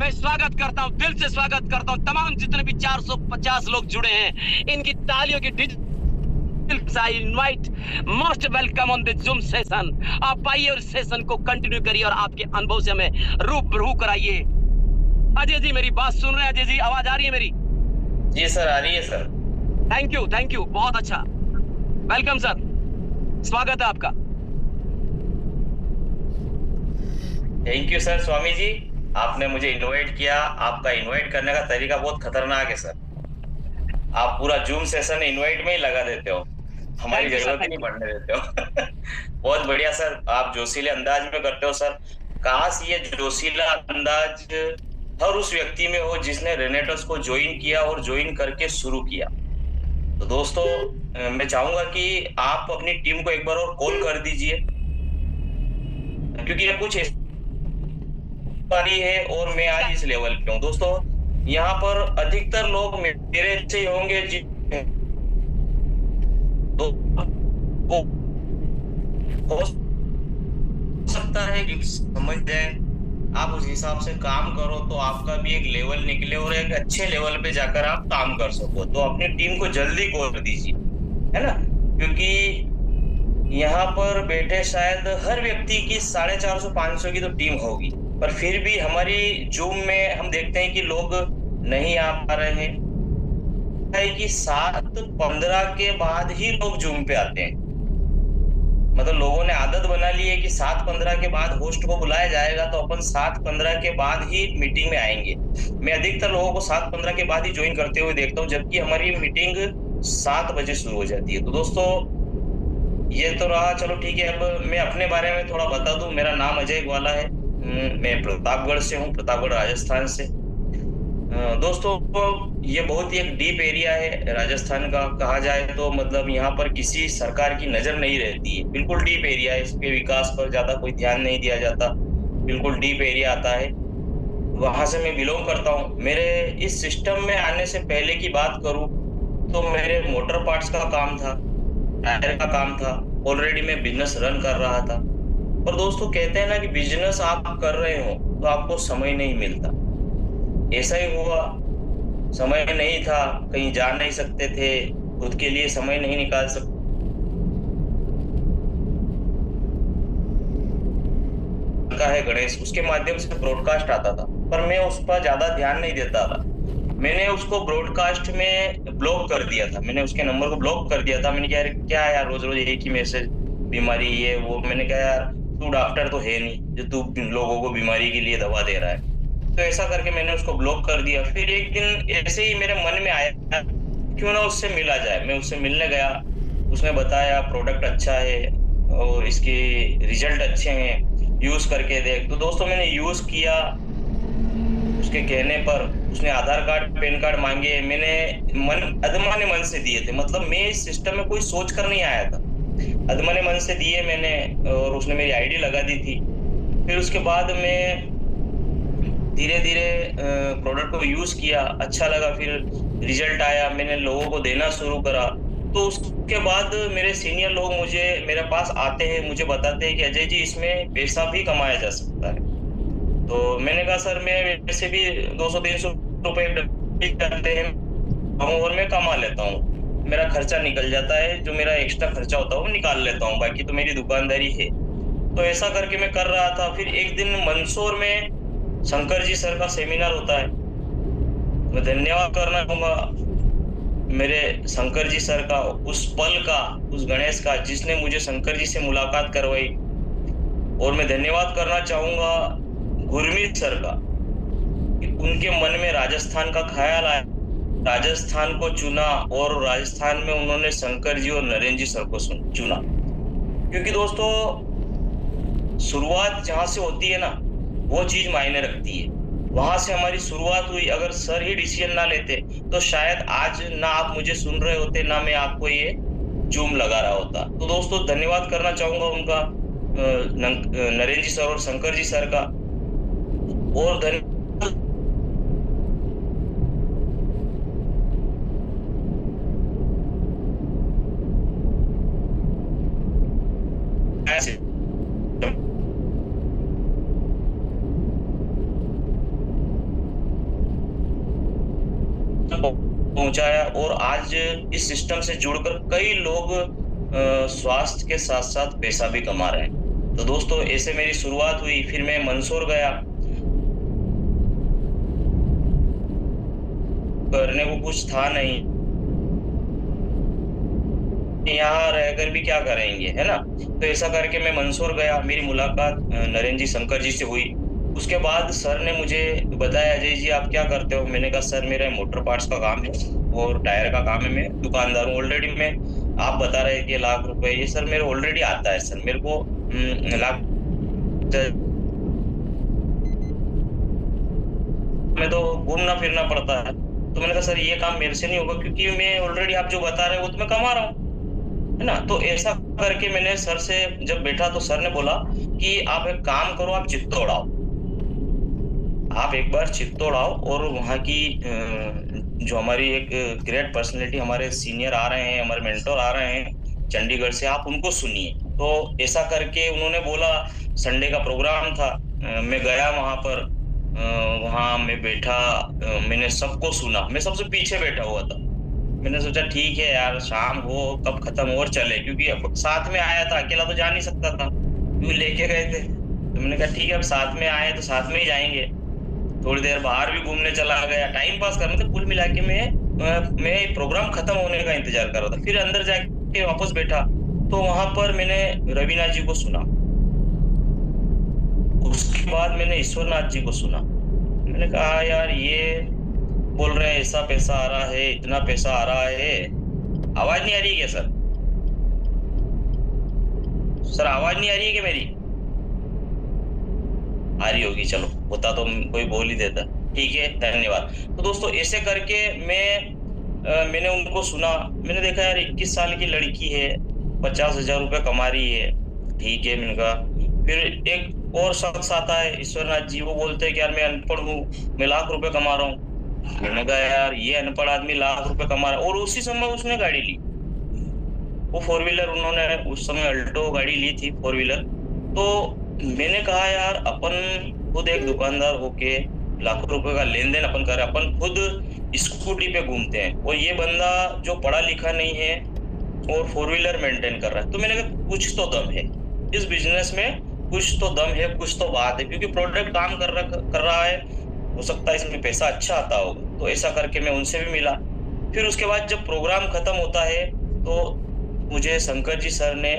मैं स्वागत करता हूं, दिल से स्वागत करता हूं तमाम जितने भी 450 लोग जुड़े हैं, इनकी तालियों की I invite most welcome on the Zoom session। आप आइए और सेशन को कंटिन्यू करिए और आपके अनुभव से हमें रूबरू कराइए। अजय जी मेरी बात सुन रहे हैं? अजय जी आवाज आ रही है मेरी? जी सर, आ रही है सर। थैंक यू, बहुत अच्छा। वेलकम सर, स्वागत है आपका। Thank you sir. Swami ji, आपने मुझे इनवाइट किया। आपका इनवाइट करने का तरीका बहुत खतरनाक है सर। आप पूरा जूम सेशन इनवाइट में ही लगा देते हो, हमारी जरूरत ही नहीं पड़ने देते हो। बहुत बढ़िया सर, आप जोशीले अंदाज में करते हो सर। काश ये जोशीला अंदाज हर उस व्यक्ति में हो जिसने रेनेटर्स को ज्वाइन किया और ज्वाइन करके शुरू किया। तो दोस्तों, मैं चाहूंगा कि आप अपनी टीम को एक बार और कॉल कर दीजिए, क्योंकि ये कुछ पारी है और मैं आज इस लेवल पे हूँ। दोस्तों, यहाँ पर अधिकतर लोग मेरे से ही होंगे तो हो सकता है कि समझ जाए, आप उस हिसाब से काम करो तो आपका भी एक लेवल निकले और एक अच्छे लेवल पे जाकर आप काम कर सको। तो अपनी टीम को जल्दी कॉल दीजिए, है ना, क्योंकि यहाँ पर बैठे शायद हर व्यक्ति की 450-500 की तो टीम होगी, पर फिर भी हमारी जूम में हम देखते हैं कि लोग नहीं आ पा रहे हैं। कि 7:15 के बाद ही लोग जूम पे आते हैं। मतलब लोगों ने आदत बना ली है कि 7:15 के बाद होस्ट को बुलाया जाएगा तो अपन 7:15 के बाद ही मीटिंग में आएंगे। मैं अधिकतर लोगों को 7:15 के बाद ही ज्वाइन करते हुए देखता हूँ, जबकि हमारी मीटिंग 7 बजे शुरू हो जाती है। तो दोस्तों, ये तो रहा, चलो ठीक है। अब मैं अपने बारे में थोड़ा बता दूं। मेरा नाम अजय ग्वाला है, मैं प्रतापगढ़ से हूँ, प्रतापगढ़ राजस्थान से। दोस्तों, ये बहुत ही एक डीप एरिया है राजस्थान का, कहा जाए तो मतलब यहाँ पर किसी सरकार की नजर नहीं रहती है। बिल्कुल डीप एरिया है, इसके विकास पर ज्यादा कोई ध्यान नहीं दिया जाता, बिल्कुल डीप एरिया आता है। वहां से मैं बिलोंग करता हूँ। मेरे इस सिस्टम में आने से पहले की बात करूँ तो मेरे मोटर पार्ट्स का काम था, टायर का काम था। ऑलरेडी मैं बिजनेस रन कर रहा था। और दोस्तों, कहते हैं ना कि बिजनेस आप कर रहे हो तो आपको समय नहीं मिलता। ऐसा ही हुआ, समय नहीं था, कहीं जा नहीं सकते थे, खुद के लिए समय नहीं निकाल सकते का है गणेश, उसके माध्यम से ब्रॉडकास्ट आता था, पर मैं उस पर ज्यादा ध्यान नहीं देता था। मैंने उसको ब्रॉडकास्ट में ब्लॉक कर दिया था, मैंने उसके नंबर को ब्लॉक कर दिया था। मैंने कहा यार क्या यार, रोज रोज एक ही मैसेज, बीमारी ये वो। मैंने कहा यार, तू डॉक्टर तो है नहीं जो तू लोगों को बीमारी के लिए दवा दे रहा है। तो ऐसा करके मैंने उसको ब्लॉक कर दिया। फिर एक दिन ऐसे ही मेरे मन में आया, क्यों ना उससे मिला जाए। मैं उससे मिलने गया, उसने बताया प्रोडक्ट अच्छा है और इसके रिजल्ट अच्छे हैं, यूज करके देख। तो दोस्तों, मैंने यूज किया। उसके कहने पर उसने आधार कार्ड पैन कार्ड मांगे, मैंने अदमाने मन से दिए थे। मतलब मैं इस सिस्टम में कोई सोच कर नहीं आया था, अदमाने मन से दिए मैंने, और उसने मेरी आईडी लगा दी थी। फिर उसके बाद मैं धीरे धीरे प्रोडक्ट को यूज किया, अच्छा लगा, फिर रिजल्ट आया, मैंने लोगों को देना शुरू करा। तो उसके बाद मेरे सीनियर लोग मेरे पास आते हैं, मुझे बताते हैं कि अजय जी, इसमें पैसा भी कमाया जा सकता है। तो मैंने कहा सर, मैं वैसे भी 200-300 रुपए करते हैं और मैं कमा लेता हूँ, मेरा खर्चा निकल जाता है, जो मेरा एक्स्ट्रा खर्चा होता है वो निकाल लेता हूँ, बाकी तो मेरी दुकानदारी है। तो ऐसा करके मैं कर रहा था। फिर एक दिन मंदसौर में शंकर जी सर का सेमिनार होता है। मैं धन्यवाद करना चाहूंगा मेरे शंकर जी सर का, उस पल का, उस गणेश का जिसने मुझे शंकर जी से मुलाकात करवाई। और मैं धन्यवाद करना चाहूंगा गुरमीत सर का, कि उनके मन में राजस्थान का ख्याल आया, राजस्थान को चुना और राजस्थान में उन्होंने शंकर जी और नरेंद्र जी सर को चुना। क्योंकि दोस्तों, शुरुआत जहां से होती है ना, वो चीज मायने रखती है। वहां से हमारी शुरुआत हुई। अगर सर ही डिसीजन ना लेते तो शायद आज ना आप मुझे सुन रहे होते, ना मैं आपको ये जूम लगा रहा होता। तो दोस्तों, धन्यवाद करना चाहूंगा उनका, नरेंद्र जी सर और शंकर जी सर का। और धन्यवाद पहुंचाया और आज इस सिस्टम से जुड़कर कई लोग स्वास्थ्य के साथ साथ पैसा भी कमा रहे हैं। तो दोस्तों ऐसे मेरी शुरुआत हुई। फिर मैं मंदसौर गया, करने को कुछ था नहीं, यहाँ रहकर भी क्या करेंगे, है ना। तो ऐसा करके मैं मंदसौर गया, मेरी मुलाकात नरेंद्र जी शंकर जी से हुई। उसके बाद सर ने मुझे बताया, अजय जी आप क्या करते हो। मैंने कहा सर मेरा मोटर पार्ट्स का काम है और टायर का काम है, मैं दुकानदार हूँ। ऑलरेडी मैं, आप बता रहे कि लाख रुपए, ये सर मेरे ऑलरेडी आता है सर, मेरे को लाख में तो घूमना फिरना पड़ता है। तो मैंने कहा सर ये काम मेरे से नहीं होगा, क्योंकि मैं ऑलरेडी आप जो बता रहे हो वो तो मैं कमा रहा हूँ, है ना। तो ऐसा करके मैंने सर से जब बैठा तो सर ने बोला कि आप एक काम करो, आप चित्तौड़ आओ, आप एक बार चित्तौड़ आओ और वहाँ की जो हमारी एक ग्रेट पर्सनैलिटी, हमारे सीनियर आ रहे हैं, हमारे मेंटोर आ रहे हैं चंडीगढ़ से, आप उनको सुनिए। तो ऐसा करके उन्होंने बोला, संडे का प्रोग्राम था, मैं गया वहां पर, वहां मैं बैठा, मैंने सबको सुना, मैं सबसे पीछे बैठा हुआ था। मैंने सोचा ठीक है यार, शाम हो कब खत्म हो और चले, क्योंकि अब साथ में आया था, अकेला तो जा नहीं सकता था क्योंकि लेके गए थे। तो मैंने कहा ठीक है, अब साथ में आए तो साथ में ही जाएंगे। थोड़ी देर बाहर भी घूमने चला गया, टाइम पास करने थे। कुल मिला के मैं प्रोग्राम खत्म होने का इंतजार कर रहा था। फिर अंदर जाके वापस बैठा तो वहां पर मैंने रविनाथ जी को सुना, उसके बाद मैंने ईश्वरनाथ जी को सुना। मैंने कहा यार ये बोल रहे हैं ऐसा पैसा आ रहा है, इतना पैसा आ रहा है। आवाज नहीं आ रही है क्या सर? सर आवाज नहीं आ रही है क्या मेरी? आ रही होगी, चलो, होता तो कोई बोल ही देता। ठीक है, धन्यवाद। तो दोस्तों ऐसे करके मैंने उनको सुना। मैंने देखा यार 21 साल की लड़की है, 50,000 रुपये कमा रही है, ठीक है। मैंने कहा, फिर एक और शख्स आता है ईश्वरनाथ जी, वो बोलते हैं कि यार मैं अनपढ़ हूँ, मैं लाख रुपए कमा रहा हूँ। मैंने कहा यार ये अनपढ़ आदमी लाख रुपए कमा रहा है। और उसी समय उसने गाड़ी ली, वो 4 व्हीलर, उन्होंने उस समय अल्टो गाड़ी ली थी 4 व्हीलर। तो मैंने कहा यार अपन खुद एक दुकानदार होके लाखों रुपए का लेन देन अपन कर रहे, अपन खुद स्कूटी पे घूमते हैं, और ये बंदा जो पढ़ा लिखा नहीं है और 4 व्हीलर मेंटेन कर रहा है। तो मैंने कहा कुछ तो दम है इस बिजनेस में, कुछ तो दम है, कुछ तो बात है, क्योंकि प्रोडक्ट काम कर रहा है, हो सकता है इसमें पैसा अच्छा आता होगा। तो ऐसा करके मैं उनसे भी मिला। फिर उसके बाद जब प्रोग्राम खत्म होता है तो मुझे शंकर जी सर ने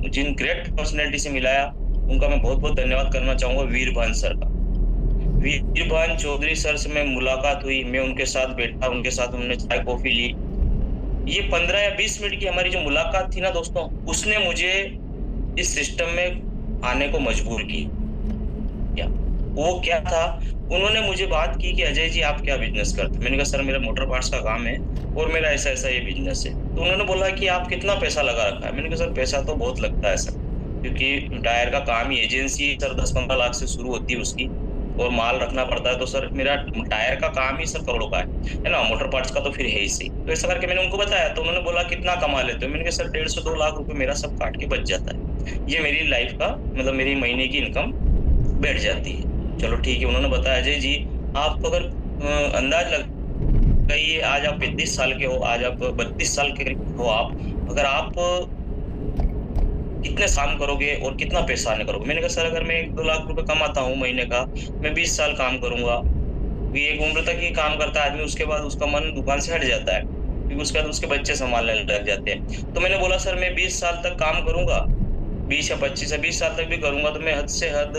जिन ग्रेट पर्सनैलिटी से मिलाया, उनका मैं बहुत बहुत धन्यवाद करना चाहूंगा, वीरभान सर का। वीरभान चौधरी सर से मैं मुलाकात हुई, मैं उनके साथ बैठा, उनके साथ हमने चाय कॉफी ली। ये 15 या 20 मिनट की हमारी जो मुलाकात थी ना दोस्तों, उसने मुझे इस सिस्टम में आने को मजबूर किया। वो क्या था, उन्होंने मुझे बात की कि अजय जी आप क्या बिजनेस करते हैं। मैंने कहा सर मेरा मोटर पार्ट्स का काम है और मेरा ऐसा ऐसा ये बिजनेस है। तो उन्होंने बोला कि आप कितना पैसा लगा रखा है। मैंने कहा सर पैसा तो बहुत लगता है सर, क्योंकि टायर का काम ही एजेंसी सर 10-15 लाख से शुरू होती है उसकी, और माल रखना पड़ता है। तो सर मेरा टायर का काम ही सर करोड़ों का है ना, मोटर पार्ट्स का तो फिर है ही सही। तो ऐसा करके मैंने उनको बताया। तो उन्होंने बोला कितना कमा लेते हो। मैंने कहा सर 1.5-2 लाख रुपए मेरा सब काट के बच जाता है, ये मेरी लाइफ का मतलब मेरी महीने की इनकम बैठ जाती है। चलो ठीक है। उन्होंने बताया अजय जी आप अगर अंदाज लगाइए, आज आप 35 साल के हो, आज आप 32 साल के हो, आप अगर आप कितने काम करोगे और कितना पैसा आने करोगे। मैंने कहा सर अगर मैं 1-2 लाख रुपए कमाता हूँ महीने का, मैं 20 साल काम करूंगा। ये एक उम्र तक ही काम करता है आदमी, उसके बाद उसका मन दुकान से हट जाता है, क्योंकि उसके बाद उसके बच्चे संभालने लग जाते हैं। तो मैंने बोला सर मैं 20 साल तक काम करूंगा, 20 या 25 या 20 साल तक भी करूंगा, तो मैं हद से हद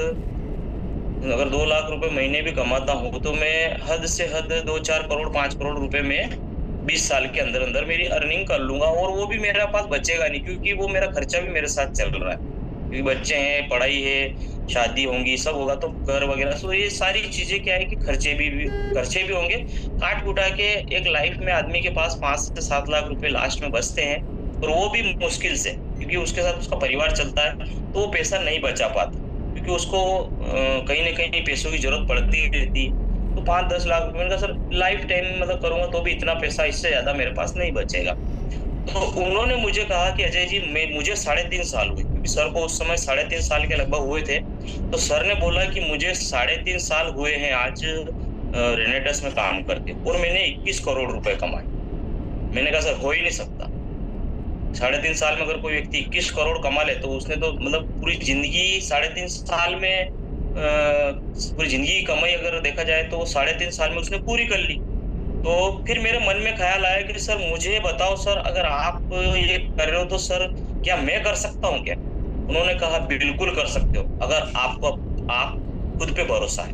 अगर 2 लाख रुपए महीने भी कमाता हूँ तो मैं हद से हद 2-4 करोड़ 5 करोड़ रुपए में 20 साल के अंदर अंदर मेरी अर्निंग कर लूंगा। और वो भी मेरे पास बचेगा नहीं, क्योंकि वो मेरा खर्चा भी मेरे साथ चल रहा है, क्योंकि बच्चे हैं, पढ़ाई है, शादी होंगी, सब होगा, तो घर वगैरह। तो ये सारी चीजें क्या है कि खर्चे भी होंगे। काट कुटा के एक लाइफ में आदमी के पास 5 से 7 लाख रुपए लास्ट में बचते हैं, और वो भी मुश्किल से, क्योंकि उसके साथ उसका परिवार चलता है, तो वो पैसा नहीं बचा पाता, क्योंकि उसको कहीं ना कहीं पैसों की जरूरत पड़ती ही रहती। तो 5-10 लाख रुपए, मैंने कहा सर लाइफ टाइम मतलब करूंगा तो भी इतना पैसा, इससे ज्यादा मेरे पास नहीं बचेगा। तो उन्होंने मुझे कहा कि अजय जी मुझे 3.5 साल हुए, क्योंकि सर को उस समय 3.5 साल के लगभग हुए थे। तो सर ने बोला कि मुझे 3.5 साल हुए हैं आज रेनेटस में काम करके, और मैंने 21 करोड़ रुपए कमाए। मैंने कहा सर हो ही नहीं सकता, 3.5 साल में अगर कोई व्यक्ति 21 करोड़ कमा ले तो उसने तो मतलब पूरी जिंदगी 3.5 साल में पूरी जिंदगी की कमाई अगर देखा जाए तो 3.5 साल में उसने पूरी कर ली। तो फिर मेरे मन में ख्याल आया कि सर मुझे बताओ सर, अगर आप ये कर रहे हो तो सर क्या मैं कर सकता हूँ क्या? उन्होंने कहा बिल्कुल कर सकते हो, अगर आपको आप खुद पे भरोसा है।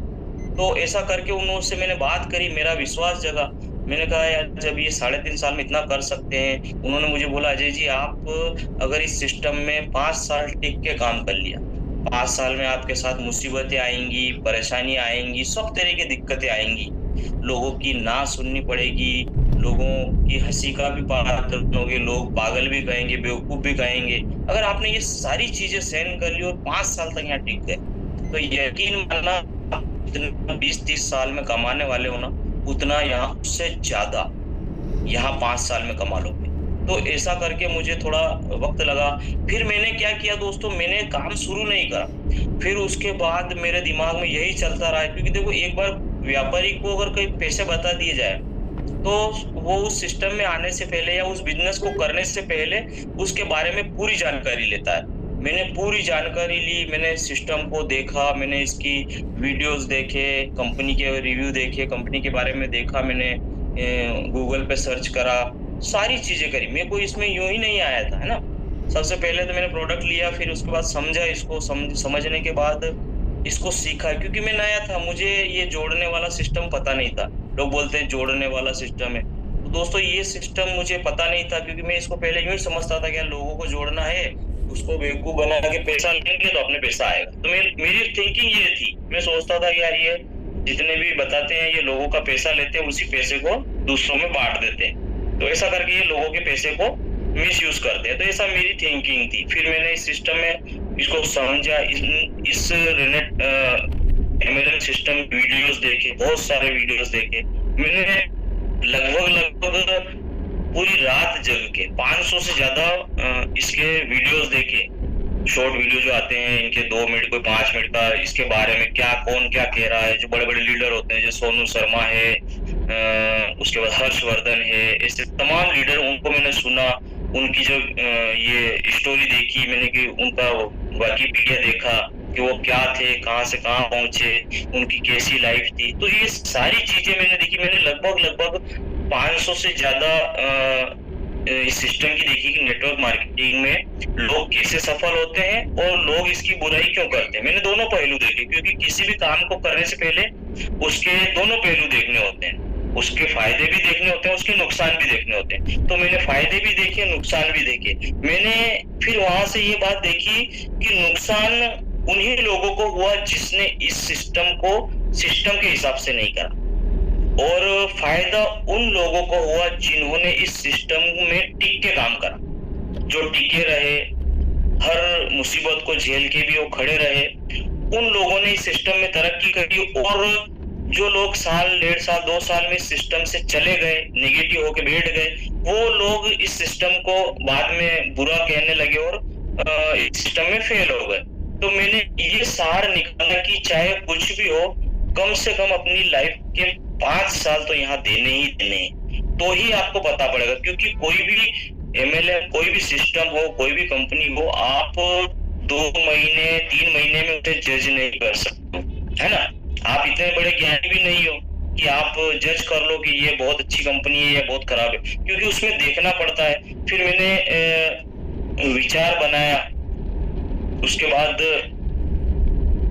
तो ऐसा करके उनसे मैंने बात करी, मेरा विश्वास जगा। मैंने कहा यार जब ये 3.5 साल में इतना कर सकते हैं, उन्होंने मुझे बोला अजय जी आप अगर इस सिस्टम में 5 साल टिक के काम कर लिया, 5 साल में आपके साथ मुसीबतें आएंगी, परेशानी आएंगी, सब तरह की दिक्कतें आएंगी, लोगों की ना सुननी पड़ेगी, लोगों की हंसी का भी पात्र बनोगे, लोग पागल भी कहेंगे, बेवकूफ भी कहेंगे। अगर आपने ये सारी चीजें सहन कर ली और 5 साल तक यहाँ टिक गए तो यकीन मानना जितना 20-30 साल में कमाने वाले हो ना, उतना यहाँ उससे ज्यादा यहाँ 5 साल में कमा लोगे। तो ऐसा करके मुझे थोड़ा वक्त लगा। फिर मैंने क्या किया दोस्तों, मैंने काम शुरू नहीं करा। फिर उसके बाद मेरे दिमाग में यही चलता रहा, क्योंकि देखो एक बार व्यापारी को अगर कोई पैसे बता दिए जाए तो वो उस सिस्टम में आने से पहले या उस बिजनेस को करने से पहले उसके बारे में पूरी जानकारी लेता है। मैंने पूरी जानकारी ली, मैंने सिस्टम को देखा, मैंने इसकी वीडियोस देखे, कंपनी के रिव्यू देखे, कंपनी के बारे में देखा, मैंने गूगल पे सर्च करा, सारी चीजें करी। मेरे को इसमें यूं ही नहीं आया था, है ना। सबसे पहले तो मैंने प्रोडक्ट लिया, फिर उसके बाद समझा इसको, समझने के बाद इसको सीखा, क्योंकि मैं नया था, मुझे ये जोड़ने वाला सिस्टम पता नहीं था। लोग बोलते हैं जोड़ने वाला सिस्टम है, तो दोस्तों ये सिस्टम मुझे पता नहीं था, क्योंकि मैं इसको पहले यूं ही समझता था कि लोगों को जोड़ना है, उसको बेवकूफ बना के पैसा लेंगे तो अपने पैसा आएगा। तो मेरी थिंकिंग ये थी, मैं सोचता था कि यार ये जितने भी बताते हैं ये लोगों का पैसा लेते हैं, उसी पैसे को दूसरों में बांट देते हैं, तो ऐसा करके ये लोगों के पैसे को मिस यूज करते हैं। तो ऐसा मेरी थिंकिंग थी। फिर मैंने इस सिस्टम में इसको समझा, इस रेनेट एमएलएम सिस्टम वीडियोस देखे, बहुत सारे वीडियोस देखे। मैंने लगभग पूरी रात जग के 500 से ज्यादा इसके वीडियोस देखे, शॉर्ट वीडियो जो आते हैं इनके 2 मिनट कोई 5 मिनट का, इसके बारे में कौन क्या कह रहा है, जो बड़े बड़े लीडर होते हैं, जैसे सोनू शर्मा है, उसके बाद हर्षवर्धन है, ऐसे तमाम लीडर, उनको मैंने सुना, उनकी जो ये स्टोरी देखी मैंने, कि उनका विकिपीडिया देखा कि वो क्या थे, कहाँ से कहाँ पहुंचे, उनकी कैसी लाइफ थी। तो ये सारी चीजें मैंने देखी। मैंने लगभग 500 से ज्यादा इस सिस्टम की देखी कि नेटवर्क मार्केटिंग में लोग कैसे सफल होते हैं और लोग इसकी बुराई क्यों करते हैं। मैंने दोनों पहलू देखे, क्योंकि किसी भी काम को करने से पहले उसके दोनों पहलू देखने होते हैं, उसके फायदे भी देखने होते हैं, उसके नुकसान भी देखने होते हैं। तो मैंने फायदे भी देखे, नुकसान भी देखे। मैंने फिर वहां से ये बात देखी कि नुकसान उन्हीं लोगों को हुआ जिसने इस सिस्टम को सिस्टम के हिसाब से नहीं करा, और फायदा उन लोगों को हुआ जिन्होंने इस सिस्टम में टिक के काम करा, जो टिके रहे, हर मुसीबत को झेल के भी वो खड़े रहे। उन लोगों ने इस सिस्टम में तरक्की करी, और जो लोग साल, 1.5 साल, 2 साल में इस सिस्टम से चले गए, नेगेटिव होके बैठ गए, वो लोग इस सिस्टम को बाद में बुरा कहने लगे और इस सिस्टम में फेल हो गए। तो मैंने ये सार निकाला कि चाहे कुछ भी हो, कम से कम अपनी लाइफ के 5 साल तो यहाँ देने ही देने, तो ही आपको पता पड़ेगा। क्योंकि कोई भी एमएलएम, कोई भी सिस्टम हो, कोई भी कंपनी हो, आप 2 महीने 3 महीने में उसे जज नहीं कर सकते, है ना। आप इतने बड़े ज्ञानी भी नहीं हो कि आप जज कर लो कि ये बहुत अच्छी कंपनी है या बहुत खराब है, क्योंकि उसमें देखना पड़ता है। फिर मैंने विचार बनाया, उसके बाद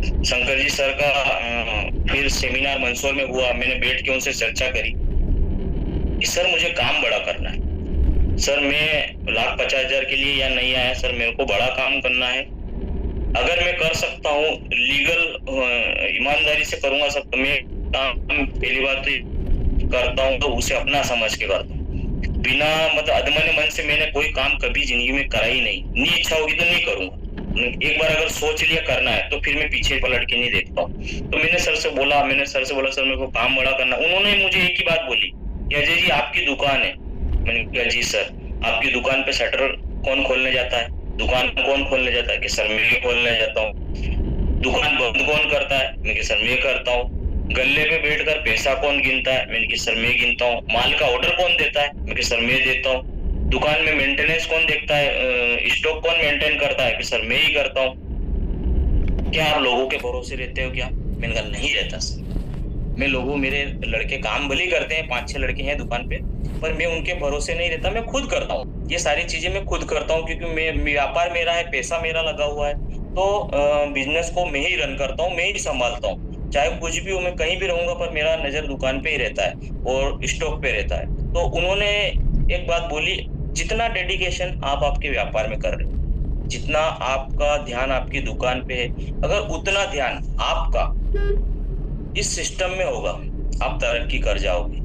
शंकर जी सर का फिर सेमिनार मंदसौर में हुआ। मैंने बैठ के उनसे चर्चा करी कि सर मुझे काम बड़ा करना है, सर मैं 1,50,000 के लिए यहाँ नहीं आया, सर मेरे को बड़ा काम करना है। अगर मैं कर सकता हूँ, लीगल ईमानदारी से करूंगा सब, मैं काम पहली बात तो करता हूँ तो उसे अपना समझ के करता हूँ, बिना मतलब अदमने मन से मैंने कोई काम कभी जिंदगी में करा ही नहीं इच्छा होगी तो नहीं करूंगा। एक बार अगर सोच लिया करना है तो फिर मैं पीछे पलट के नहीं देखता हूँ। तो मैंने सर से बोला सर मेरे को काम बड़ा करना। उन्होंने मुझे एक ही बात बोली कि अजय जी आपकी दुकान है। मैंने कहा जी सर, आपकी दुकान पे शटर कौन खोलने जाता है, दुकान कौन खोलने जाता है? कि सर मैं खोलने जाता हूँ। दुकान बंद कौन करता है? मैं कि सर मैं करता हूँ। गल्ले पे बैठकर पैसा कौन गिनता है? मैंने कहा सर मैं गिनता हूँ। माल का ऑर्डर कौन देता है? मैं कहा सर मैं देता हूँ। दुकान में मेंटेनेंस कौन देखता है, स्टॉक कौन मेंटेन करता है? कि सर मैं ही करता हूँ। क्या आप लोगों के भरोसे रहते हो क्या? मैंने कहा नहीं रहता सर, मैं लोगों, मेरे लड़के काम भले ही करते हैं, 5-6 लड़के हैं दुकान पे, पर मैं उनके भरोसे नहीं रहता, मैं खुद करता हूँ। ये सारी चीजें मैं खुद करता हूँ क्योंकि मैं, व्यापार मेरा है, पैसा मेरा लगा हुआ है, तो बिजनेस को मैं ही रन करता हूँ, मैं ही संभालता हूँ। चाहे कुछ भी हो, मैं कहीं भी रहूंगा पर मेरा नजर दुकान पे ही रहता है और स्टॉक पे रहता है। तो उन्होंने एक बात बोली, जितना डेडिकेशन आप आपके व्यापार में कर रहे हो, जितना आपका ध्यान आपकी दुकान पे है, अगर उतना ध्यान आपका इस सिस्टम में होगा, आप तरक्की कर जाओगे।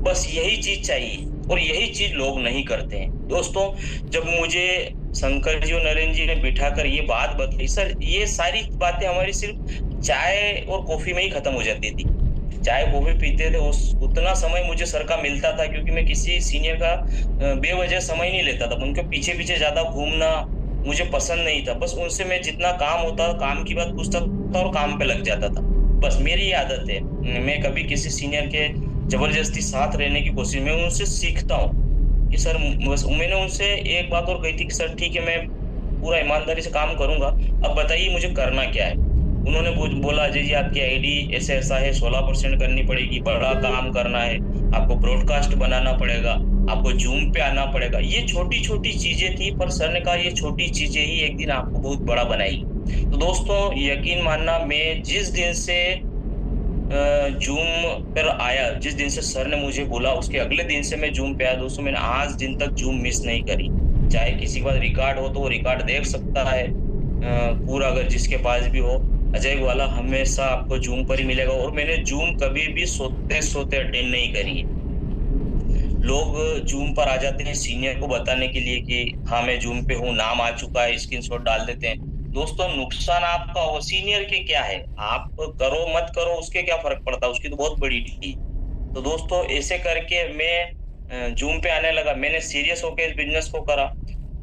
बस यही चीज चाहिए और यही चीज लोग नहीं करते हैं। दोस्तों, जब मुझे शंकर जी और नरेंद्र जी ने बिठाकर ये बात बताई, सर ये सारी बातें हमारी सिर्फ चाय और कॉफी में ही खत्म हो जाती थी। चाय कॉफी पीते थे, उस उतना समय मुझे सर का मिलता था क्योंकि मैं किसी सीनियर का बेवजह समय नहीं लेता था। उनके पीछे पीछे ज्यादा घूमना मुझे पसंद नहीं था। बस उनसे मैं जितना काम होता, काम की बात पूछता था और काम पे लग जाता था। बस मेरी आदत है, मैं कभी किसी सीनियर के जबरदस्ती साथ रहने की कोशिश, मैं उनसे सीखता हूँ कि सर, बस मैंने उनसे एक बात और कही थी कि सर ठीक है, मैं पूरा ईमानदारी से काम करूंगा, अब बताइए मुझे करना क्या है। उन्होंने बोला अजय जी आपकी आईडी ऐसे ऐसा है, 16% करनी पड़ेगी, बड़ा काम करना है, आपको ब्रॉडकास्ट बनाना पड़ेगा, आपको जूम पे आना पड़ेगा। ये छोटी छोटी चीजें थी, पर सर ने कहा ये छोटी चीजें ही एक दिन आपको बहुत बड़ा बनाएगी। तो दोस्तों, यकीन मानना, मैं जिस दिन से जूम पर आया, जिस दिन से सर ने मुझे बोला, उसके अगले दिन से मैं जूम पे आया। दोस्तों, मैंने आज दिन तक जूम मिस नहीं करी। चाहे किसी के पास रिकॉर्ड हो तो वो रिकॉर्ड देख सकता है पूरा, अगर जिसके पास भी हो। अजय वाला हमेशा आपको जूम पर ही मिलेगा। और मैंने जूम कभी भी सोते सोते अटेंड नहीं करी है। लोग जूम पर आ जाते हैं सीनियर को बताने के लिए कि हाँ मैं जूम पे हूँ, नाम आ चुका है, स्क्रीनशॉट डाल देते हैं। दोस्तों, नुकसान आपका हो, सीनियर के क्या है, आप करो मत करो उसके क्या फर्क पड़ता है, उसकी तो बहुत बड़ी डी। तो दोस्तों, ऐसे करके मैं जूम पे आने लगा। मैंने सीरियस होकर इस बिजनेस को करा।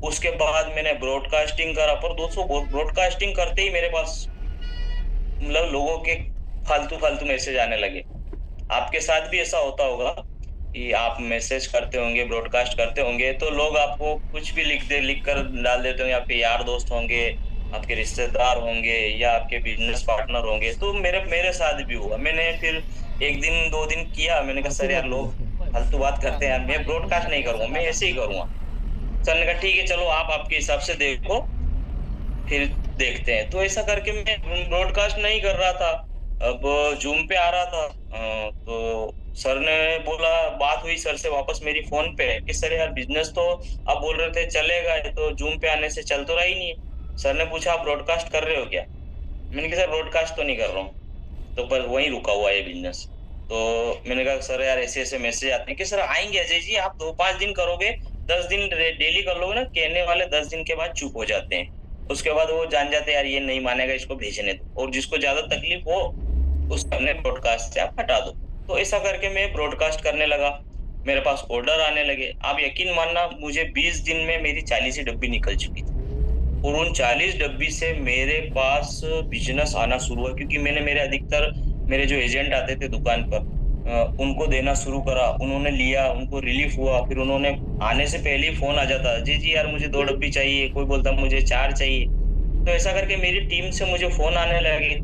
उसके बाद मैंने ब्रॉडकास्टिंग करा। पर दोस्तों, ब्रॉडकास्टिंग करते ही मेरे पास मतलब लोगों के फालतू फालतू मैसेज आने लगे। आपके साथ भी ऐसा होता होगा कि आप मैसेज करते होंगे, ब्रॉडकास्ट करते होंगे, तो लोग आपको कुछ भी लिख कर डाल देते होंगे। आपके यार दोस्त होंगे, आपके रिश्तेदार होंगे, या आपके बिजनेस पार्टनर होंगे। तो मेरे साथ भी हुआ। मैंने फिर 1 दिन 2 दिन किया, मैंने कहा सर यार लोग फालतू बात करते हैं यार, मैं ब्रॉडकास्ट नहीं करूंगा, मैं ऐसे ही करूंगा। सर ने कहा ठीक है चलो, आप आपके हिसाब से देखो, फिर देखते हैं। तो ऐसा करके मैं ब्रॉडकास्ट नहीं कर रहा था, अब जूम पे आ रहा था। तो सर ने बोला, बात हुई सर से वापस मेरी फोन पे कि सर यार बिजनेस तो आप बोल रहे थे चलेगा, तो जूम पे आने से चल तो रहा ही नहीं है। सर ने पूछा आप ब्रॉडकास्ट कर रहे हो क्या? मैंने कहा सर ब्रॉडकास्ट तो नहीं कर रहा हूँ, तो पर वहीं रुका हुआ है बिजनेस। तो मैंने कहा सर यार ऐसे ऐसे मैसेज आते हैं कि सर आएंगे अजय जी, आप 2-5 दिन करोगे, 10 दिन डेली कर लोगे ना, कहने वाले 10 दिन के बाद चुप हो जाते हैं। उसके बाद वो जान जाते हैं यार ये नहीं मानेगा, इसको भेजने दो, और जिसको ज्यादा तकलीफ हो उसको अपने ब्रॉडकास्ट से आप हटा दो। तो ऐसा करके मैं ब्रॉडकास्ट करने लगा, मेरे पास ऑर्डर आने लगे। आप यकीन मानना, मुझे 20 दिन में मेरी 40 डब्बी निकल चुकी थी, और उन 40 डब्बी से मेरे पास बिजनेस आना शुरू हुआ। क्योंकि मैंने मेरे जो एजेंट आते थे दुकान पर, उनको देना शुरू करा, उन्होंने लिया, उनको रिलीफ हुआ। फिर उन्होंने आने से पहले ही फोन आ जाता, जी यार मुझे 2 डब्बी चाहिए, कोई बोलता मुझे 4 चाहिए। तो ऐसा करके मेरी टीम से मुझे फोन आने लगे,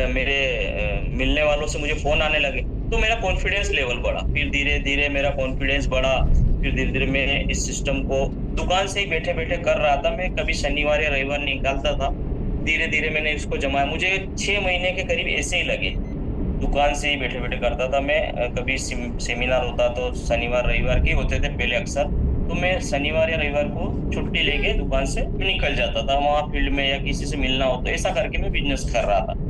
मेरे मिलने वालों से मुझे फोन आने लगे। तो मेरा कॉन्फिडेंस लेवल बढ़ा, फिर धीरे धीरे मेरा कॉन्फिडेंस बढ़ा। फिर धीरे धीरे मैं इस सिस्टम को दुकान से ही बैठे बैठे कर रहा था। मैं कभी शनिवार या रविवार निकालता था। धीरे धीरे मैंने इसको जमाया। मुझे 6 महीने के करीब ऐसे ही लगे, दुकान से ही बैठे बैठे करता था मैं। कभी सेमिनार होता तो शनिवार रविवार के होते थे पहले अक्सर, तो मैं शनिवार या रविवार को छुट्टी लेके दुकान से निकल जाता था, वहां फील्ड में या किसी से मिलना हो। तो ऐसा करके मैं बिजनेस कर रहा था।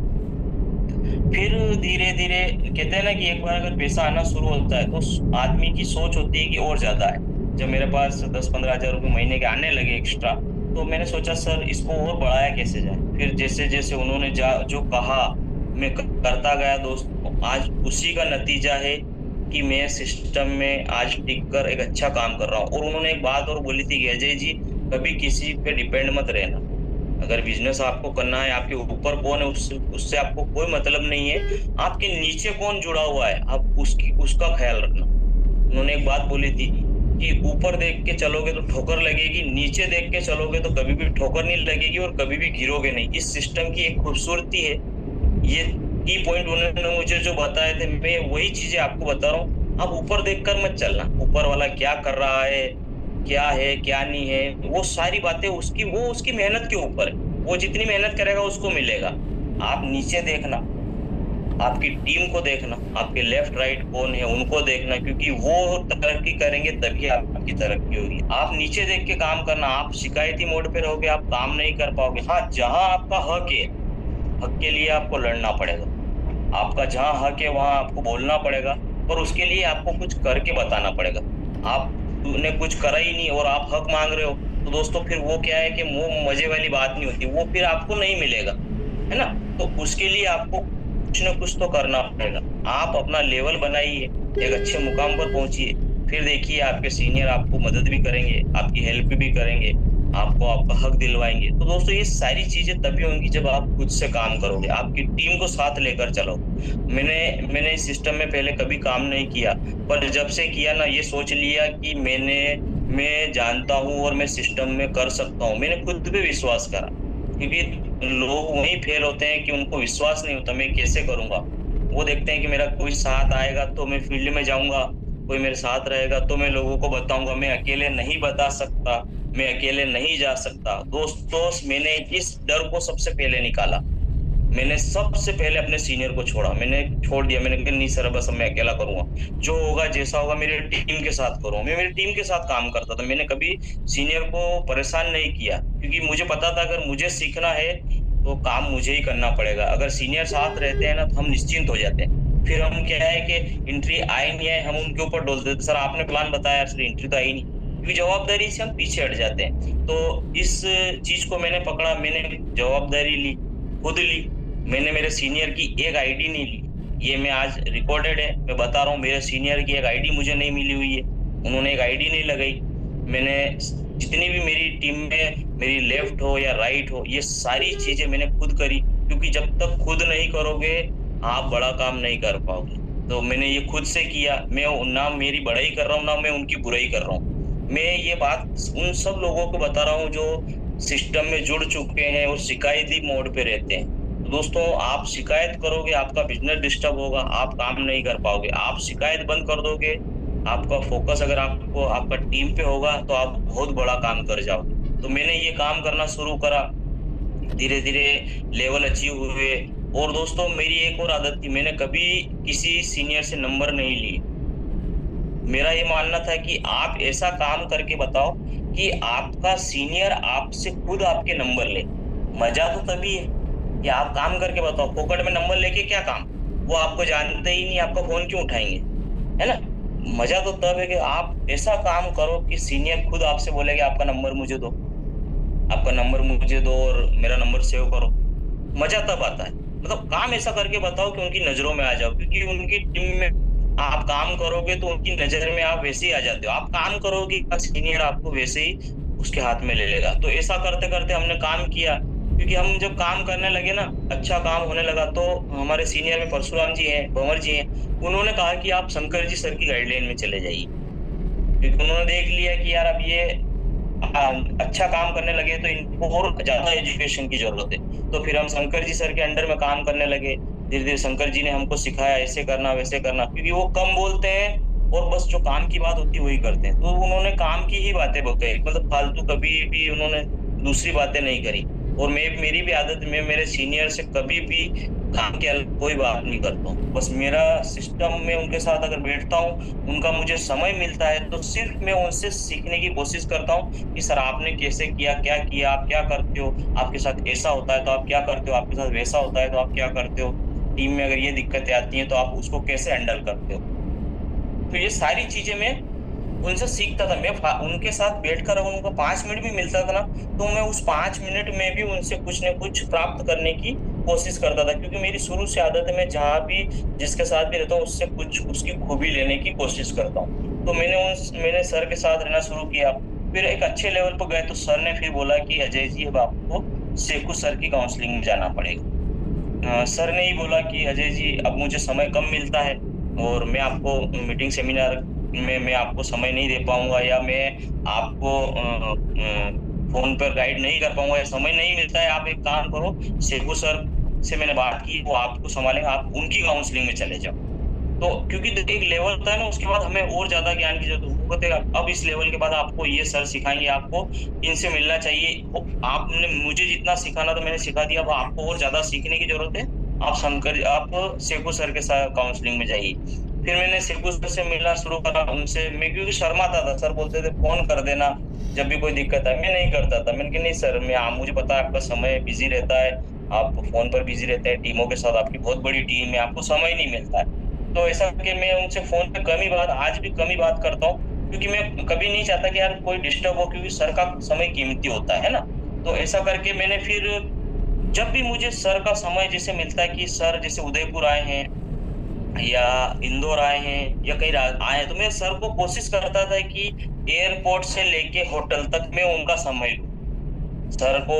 फिर धीरे धीरे कहते हैं ना कि एक बार अगर पैसा आना शुरू होता है तो आदमी की सोच होती है कि और ज्यादा है। जब मेरे पास 10-15 हजार रुपए महीने के आने लगे एक्स्ट्रा, तो मैंने सोचा सर इसको और बढ़ाया कैसे जाए। फिर जैसे जैसे उन्होंने जो कहा मैं करता गया दोस्त। आज उसी का नतीजा है कि मैं सिस्टम में आज टिक कर एक अच्छा काम कर रहा हूँ। और उन्होंने एक बात और बोली थी कि अजय जी, कभी किसी पे डिपेंड मत रहना। अगर बिजनेस आपको करना है, आपके ऊपर कौन है उससे आपको कोई मतलब नहीं है, आपके नीचे कौन जुड़ा हुआ है आप उसका ख्याल रखना। उन्होंने एक बात बोली थी कि ऊपर देख के चलोगे तो ठोकर लगेगी, नीचे देख के चलोगे तो कभी भी ठोकर नहीं लगेगी और कभी भी गिरोगे नहीं। इस सिस्टम की एक खूबसूरती है। ये की पॉइंट उन्होंने मुझे जो बताए थे, मैं वही चीजें आपको बता रहा हूँ। आप ऊपर देखकर मत चलना, ऊपर वाला क्या कर रहा है क्या नहीं है, वो सारी बातें उसकी मेहनत के ऊपर है। वो जितनी मेहनत करेगा उसको मिलेगा। आप नीचे देखना, आपकी टीम को देखना, आपके लेफ्ट राइट कौन है उनको देखना, क्योंकि वो तरक्की करेंगे तभी आपकी तरक्की होगी। आप नीचे देख के काम करना। आप शिकायती मोड पे रहोगे, आप काम नहीं कर पाओगे। हाँ, जहां आपका हक है, हक के लिए आपको लड़ना पड़ेगा। आपका जहां हक है वहां आपको बोलना पड़ेगा, पर उसके लिए आपको कुछ करके बताना पड़ेगा। आपने कुछ करा ही नहीं और आप हक मांग रहे हो, तो दोस्तों फिर वो क्या है कि वो मजे वाली बात नहीं होती, वो फिर आपको नहीं मिलेगा, है ना। तो उसके लिए आपको कुछ ना कुछ तो करना पड़ेगा। आप अपना लेवल बनाइए, एक अच्छे मुकाम पर पहुंचिए, फिर देखिए आपके सीनियर आपको मदद भी करेंगे, आपकी हेल्प भी करेंगे, आपको आपका हक दिलवाएंगे। तो दोस्तों ये सारी चीजें तभी होंगी जब आप खुद से काम करोगे, आपकी टीम को साथ लेकर चलो। मैंने इस सिस्टम में पहले कभी काम नहीं किया, पर जब से किया ना, ये सोच लिया कि मैं जानता हूँ और मैं सिस्टम में कर सकता हूँ। मैंने खुद पे विश्वास करा, क्योंकि लोग वही फेल होते हैं कि उनको विश्वास नहीं होता मैं कैसे करूंगा। वो देखते हैं कि मेरा कोई साथ आएगा तो मैं फील्ड में जाऊंगा, कोई मेरे साथ रहेगा तो मैं लोगों को बताऊंगा। मैं अकेले नहीं बता सकता, मैं अकेले नहीं जा सकता। दोस्तों मैंने इस डर को सबसे पहले निकाला। मैंने सबसे पहले अपने सीनियर को छोड़ा, मैंने छोड़ दिया। मैंने कहा नहीं सर, बस मैं अकेला करूंगा, जो होगा जैसा होगा मेरी टीम के साथ करूंगा। मैं मेरी टीम के साथ काम करता था, मैंने कभी सीनियर को परेशान नहीं किया, क्योंकि मुझे पता था अगर मुझे सीखना है तो काम मुझे ही करना पड़ेगा। अगर सीनियर साथ रहते हैं ना तो हम निश्चिंत हो जाते हैं। फिर हम क्या है कि एंट्री आई नहीं है, हम उनके ऊपर डोल देते, सर आपने प्लान बताया सर एंट्री तो आई नहीं, क्योंकि जवाबदारी से हम पीछे हट जाते हैं। तो इस चीज को मैंने पकड़ा, मैंने जवाबदारी ली, खुद ली। मैंने मेरे सीनियर की एक आईडी नहीं ली, ये मैं आज रिकॉर्डेड है, मैं बता रहा हूँ। मेरे सीनियर की एक आईडी मुझे नहीं मिली हुई है, उन्होंने एक आईडी नहीं लगाई। मैंने जितनी भी मेरी टीम में मेरी लेफ्ट हो या राइट हो, ये सारी चीजें मैंने खुद करी, क्योंकि जब तक खुद नहीं करोगे आप बड़ा काम नहीं कर पाओगे। तो मैंने ये खुद से किया। मैं ना मेरी बड़ाई कर रहा हूँ ना मैं उनकी बुराई कर रहा हूँ। मैं ये बात उन सब लोगों को बता रहा हूँ जो सिस्टम में जुड़ चुके हैं और शिकायती मोड पे रहते हैं। तो दोस्तों आप शिकायत करोगे, आपका बिजनेस डिस्टर्ब होगा, आप काम नहीं कर पाओगे। आप शिकायत बंद कर दोगे, आपका फोकस अगर आपको आपका टीम पे होगा तो आप बहुत बड़ा काम कर जाओगे। तो मैंने ये काम करना शुरू करा, धीरे धीरे लेवल अचीव हुए। और दोस्तों मेरी एक और आदत थी, मैंने कभी किसी सीनियर से नंबर नहीं लिए। मेरा ये मानना था कि आप ऐसा काम करके बताओ कि आपका सीनियर आपसे खुद आपके नंबर ले। मजा तो तभी है कि आप काम करके बताओ, फोकट में नंबर लेके क्या काम, वो आपको जानते ही नहीं, आपका फोन क्यों उठाएंगे, है ना। मजा तो तब है कि आप ऐसा काम करो कि सीनियर खुद आपसे बोले कि आपका नंबर मुझे दो, आपका नंबर मुझे दो और मेरा नंबर सेव करो। मजा तब आता है, मतलब काम ऐसा करके बताओ कि उनकी नजरों में आ जाओ, क्योंकि उनकी टीम में आप काम करोगे तो उनकी नजर में आप वैसे ही आ जाते हो। आप काम करोगे सीनियर आपको वैसे ही उसके हाथ में ले लेगा। तो ऐसा करते करते हमने काम किया, क्योंकि हम जब काम करने लगे ना, अच्छा काम होने लगा, तो हमारे सीनियर में परशुराम जी हैं, भंवर जी हैं, उन्होंने कहा कि आप शंकर जी सर की गाइडलाइन में चले जाइए, क्योंकि उन्होंने देख लिया कि यार अब ये अच्छा काम करने लगे तो इनको और ज्यादा एजुकेशन की जरूरत है। तो फिर हम शंकर जी सर के अंडर में काम करने लगे। धीरे धीरे शंकर जी ने हमको सिखाया ऐसे करना वैसे करना, क्योंकि वो कम बोलते हैं और बस जो काम की बात होती है वही करते हैं। तो उन्होंने काम की ही बातें बताई, मतलब फालतू कभी भी उन्होंने दूसरी बातें नहीं करी। और मेरी भी आदत, मैं मेरे सीनियर से कभी भी काम के अलग कोई बात नहीं करता हूँ। बस मेरा सिस्टम में उनके साथ अगर बैठता हूँ, उनका मुझे समय मिलता है तो सिर्फ मैं उनसे सीखने की कोशिश करता हूँ कि सर आपने कैसे किया, क्या किया, आप क्या करते हो, आपके साथ ऐसा होता है तो आप क्या करते हो, आपके साथ वैसा होता है तो आप क्या करते हो, टीम में अगर ये दिक्कतें आती हैं तो आप उसको कैसे हैंडल करते हो। तो ये सारी चीजें मैं उनसे सीखता था। मैं उनके साथ बैठकर अगर उनको 5 मिनट भी मिलता था ना, तो मैं उस 5 मिनट में भी उनसे कुछ न कुछ प्राप्त करने की कोशिश करता था, क्योंकि मेरी शुरू से आदत है, मैं जहाँ भी जिसके साथ भी रहता हूँ उससे कुछ उसकी खूबी लेने की कोशिश करता हूँ। तो मैंने सर के साथ रहना शुरू किया। फिर एक अच्छे लेवल पर गए तो सर ने फिर बोला कि अजय जी अब आपको शेखू सर की काउंसलिंग में जाना पड़ेगा। सर ने ही बोला कि अजय जी अब मुझे समय कम मिलता है और मैं आपको मीटिंग सेमिनार में मैं आपको समय नहीं दे पाऊंगा, या मैं आपको फोन पर गाइड नहीं कर पाऊंगा, या समय नहीं मिलता है। आप एक काम करो, शेखू सर से मैंने बात की, वो आपको संभालेंगे, आप उनकी काउंसलिंग में चले जाओ। तो क्योंकि एक लेवल होता है ना, उसके बाद हमें और ज्यादा ज्ञान की जरूरत है। वो कहते हैं अब इस लेवल के बाद आपको ये सर सिखाएंगे, आपको इनसे मिलना चाहिए। आपने मुझे जितना सिखाना था मैंने सिखा दिया, अब आपको और ज्यादा सीखने की जरूरत है, आप शेखू सर के साथ काउंसलिंग में जाइए। फिर मैंने शेखू सर से मिलना शुरू करा उनसे। मैं क्योंकि शर्माता था, सर बोलते थे फोन कर देना जब भी कोई दिक्कत है, मैं नहीं करता था। मैंने कहा नहीं सर, मुझे पता है आपका समय बिजी रहता है, आप फोन पर बिजी रहते हैं, टीमों के साथ आपकी बहुत बड़ी टीम है, आपको समय नहीं मिलता है। तो ऐसा कि मैं उनसे फोन पे कम ही बात, आज भी कम ही बात करता हूँ, क्योंकि मैं कभी नहीं चाहता कि यार कोई डिस्टर्ब हो, क्योंकि सर का समय कीमती होता है ना। तो ऐसा करके मैंने फिर जब भी मुझे सर का समय जैसे मिलता है कि सर जैसे उदयपुर आए हैं या इंदौर आए हैं या कहीं आए हैं, तो मैं सर को कोशिश करता था कि एयरपोर्ट से लेके होटल तक मैं उनका समय लूं। सर को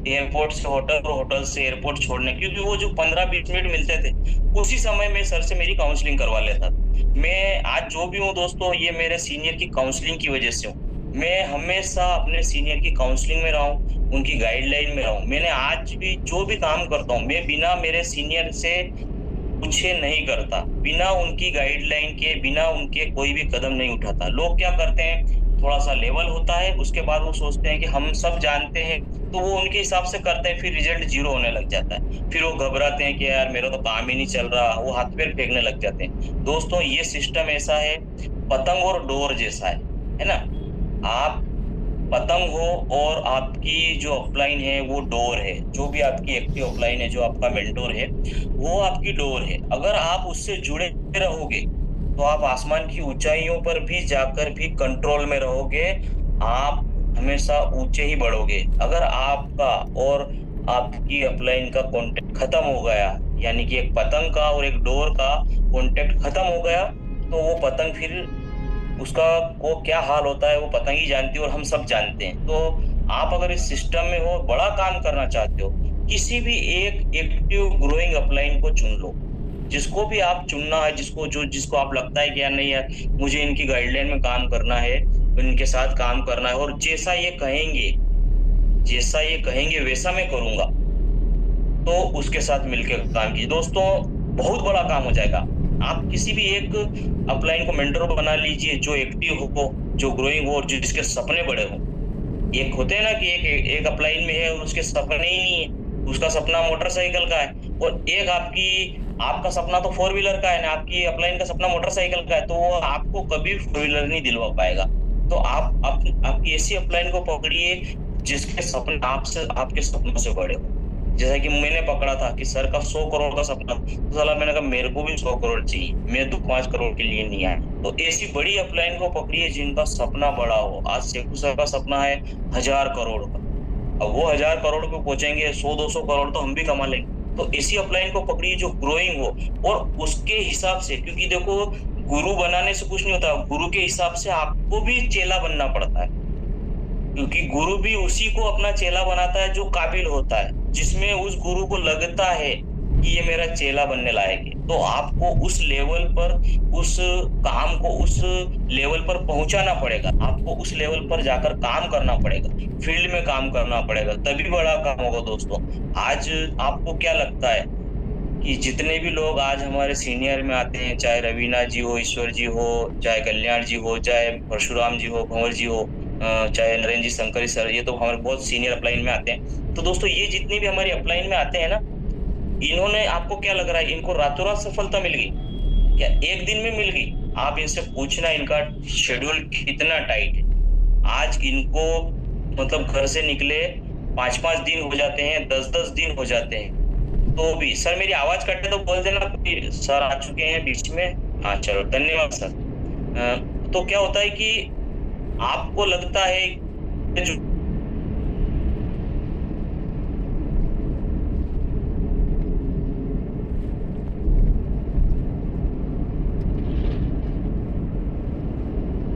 एयरपोर्ट से होटल और होटल से एयरपोर्ट छोड़ने, क्योंकि वो जो 15-20 मिनट मिलते थे उसी समय में सर से मेरी काउंसलिंग करवा लेता था। मैं आज जो भी हूँ दोस्तों, ये मेरे सीनियर की काउंसलिंग की वजह से हूँ। मैं हमेशा अपने सीनियर की काउंसलिंग में रहा हूँ, उनकी गाइडलाइन में रहा हूँ। मैंने आज भी जो भी काम करता हूँ, मैं बिना मेरे सीनियर से पूछे नहीं करता, बिना उनकी गाइडलाइन के, बिना उनके कोई भी कदम नहीं उठाता। लोग क्या करते हैं, थोड़ा सा लेवल होता है, उसके बाद वो सोचते हैं कि हम सब जानते हैं, तो वो उनके हिसाब से करते हैं, फिर रिजल्ट जीरो होने लग जाता है। फिर वो घबराते हैं कि यार मेरा तो काम ही नहीं चल रहा, वो हाथ पैर फेंकने लग जाते हैं। दोस्तों ये सिस्टम ऐसा है, पतंग और डोर जैसा है ना। आप पतंग हो और आपकी जो अपलाइन है वो डोर है, जो भी आपकी एक्टिव अपलाइन है, जो आपका मेंटोर है वो आपकी डोर है। अगर आप उससे जुड़े रहोगे तो आप आसमान की ऊंचाइयों पर भी जाकर भी कंट्रोल में रहोगे, आप हमेशा ऊंचे ही बढ़ोगे। अगर आपका और आपकी अपलाइन का कांटेक्ट खत्म हो गया, यानी कि एक पतंग का और एक डोर का कांटेक्ट खत्म हो गया, तो वो पतंग फिर उसका को क्या हाल होता है वो पतंग ही जानती है और हम सब जानते हैं। तो आप अगर इस सिस्टम में हो, बड़ा काम करना चाहते हो, किसी भी एक एक्टिव ग्रोइंग अपलाइन को चुन लो। जिसको भी आप चुनना है, जिसको आप लगता है कि यार नहीं यार मुझे इनकी गाइडलाइन में काम करना है, इनके साथ काम करना है, और जैसा ये कहेंगे वैसा मैं करूंगा, तो उसके साथ मिलकर काम कीजिए। दोस्तों बहुत बड़ा काम हो जाएगा। आप किसी भी एक अपलाइन को मेंटर बना लीजिए, जो एक्टिव हो, जो ग्रोइंग हो और जिसके सपने बड़े हो। एक होते हैं ना कि एक अपलाइन में है और उसके सपने ही नहीं है, उसका सपना मोटरसाइकिल का है, और एक आपका सपना तो 4 व्हीलर का है ना, आपकी अपलाइन का सपना मोटरसाइकिल का है, तो वो आपको कभी 4 व्हीलर नहीं दिलवा पाएगा। तो आपकी ऐसी अपलाइन को पकड़िए जिसके सपने आपके सपनों से बड़े हो। जैसा कि मैंने पकड़ा था कि सर का 100 करोड़ का सपना, तो साला मैंने कहा मेरे को भी 100 करोड़ चाहिए, मैं 5 करोड़ के लिए नहीं आया। तो ऐसी बड़ी अपलाइन को पकड़िए जिनका सपना बड़ा हो। आज शेखू सर का सपना है 1000 करोड़ का, अब वो 1000 करोड़ पे पहुंचेंगे, 100-200 करोड़ तो हम भी कमा लेंगे। तो ऐसी अपलाइन को पकड़िए जो ग्रोइंग हो, और उसके हिसाब से, क्योंकि देखो गुरु बनाने से कुछ नहीं होता, गुरु के हिसाब से आपको भी चेला बनना पड़ता है, क्योंकि गुरु भी उसी को अपना चेला बनाता है जो काबिल होता है, जिसमें उस गुरु को लगता है कि ये मेरा चेला बनने लायक है। तो आपको उस लेवल पर, उस काम को उस लेवल पर पहुंचाना पड़ेगा, आपको उस लेवल पर जाकर काम करना पड़ेगा, फील्ड में काम करना पड़ेगा, तभी बड़ा काम होगा। दोस्तों आज आपको क्या लगता है कि जितने भी लोग आज हमारे सीनियर में आते हैं, चाहे रवीना जी हो, ईश्वर जी हो, चाहे कल्याण जी हो, चाहे परशुराम जी हो, भंवर जी हो, चाहे नरेंद्र जी, शंकरी सर, ये तो हमारे बहुत सीनियर अपलाइन में आते हैं। तो दोस्तों ये जितने भी हमारी अपलाइन में आते हैं ना, इन्होंने, आपको क्या लग रहा है इनको रातों रात सफलता मिल गई क्या? एक दिन में मिल गई? आप इनसे पूछना इनका शेड्यूल कितना टाइट है। आज इनको मतलब घर से निकले 5-5 दिन हो जाते हैं, 10-10 दिन हो जाते हैं। तो भी सर मेरी आवाज कटे तो बोल देना, सर आ चुके हैं बीच में। हाँ चलो धन्यवाद सर। तो क्या होता है कि आपको लगता है जो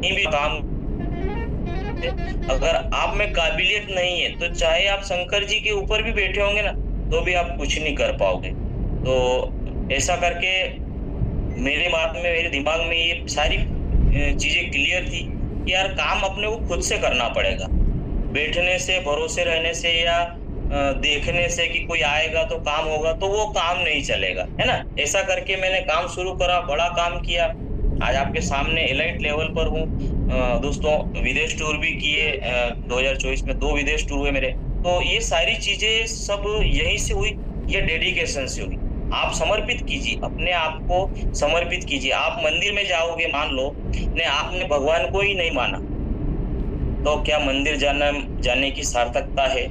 भी काम सकते। अगर आप में काबिलियत नहीं है तो चाहे आप शंकर जी के ऊपर भी बैठे होंगे ना, तो भी आप कुछ नहीं कर पाओगे। तो ऐसा करके मेरे दिमाग में ये सारी चीजें क्लियर थी कि यार काम अपने को खुद से करना पड़ेगा। बैठने से, भरोसे रहने से या देखने से कि कोई आएगा तो काम होगा, तो वो काम नहीं चलेगा, है ना। ऐसा करके मैंने काम शुरू करा, बड़ा काम किया। आज आपके सामने एलाइट लेवल पर हूँ। दोस्तों, विदेश टूर भी किए। 2024 में 2 विदेश टूर हुए मेरे। तो ये सारी चीजें सब यहीं से हुई, ये डेडिकेशन से हुई। आप समर्पित कीजिए, अपने आप को समर्पित कीजिए। आप मंदिर में जाओगे, मान लो ने आपने भगवान को ही नहीं माना, तो क्या मंदिर जाने की सार्थकता है?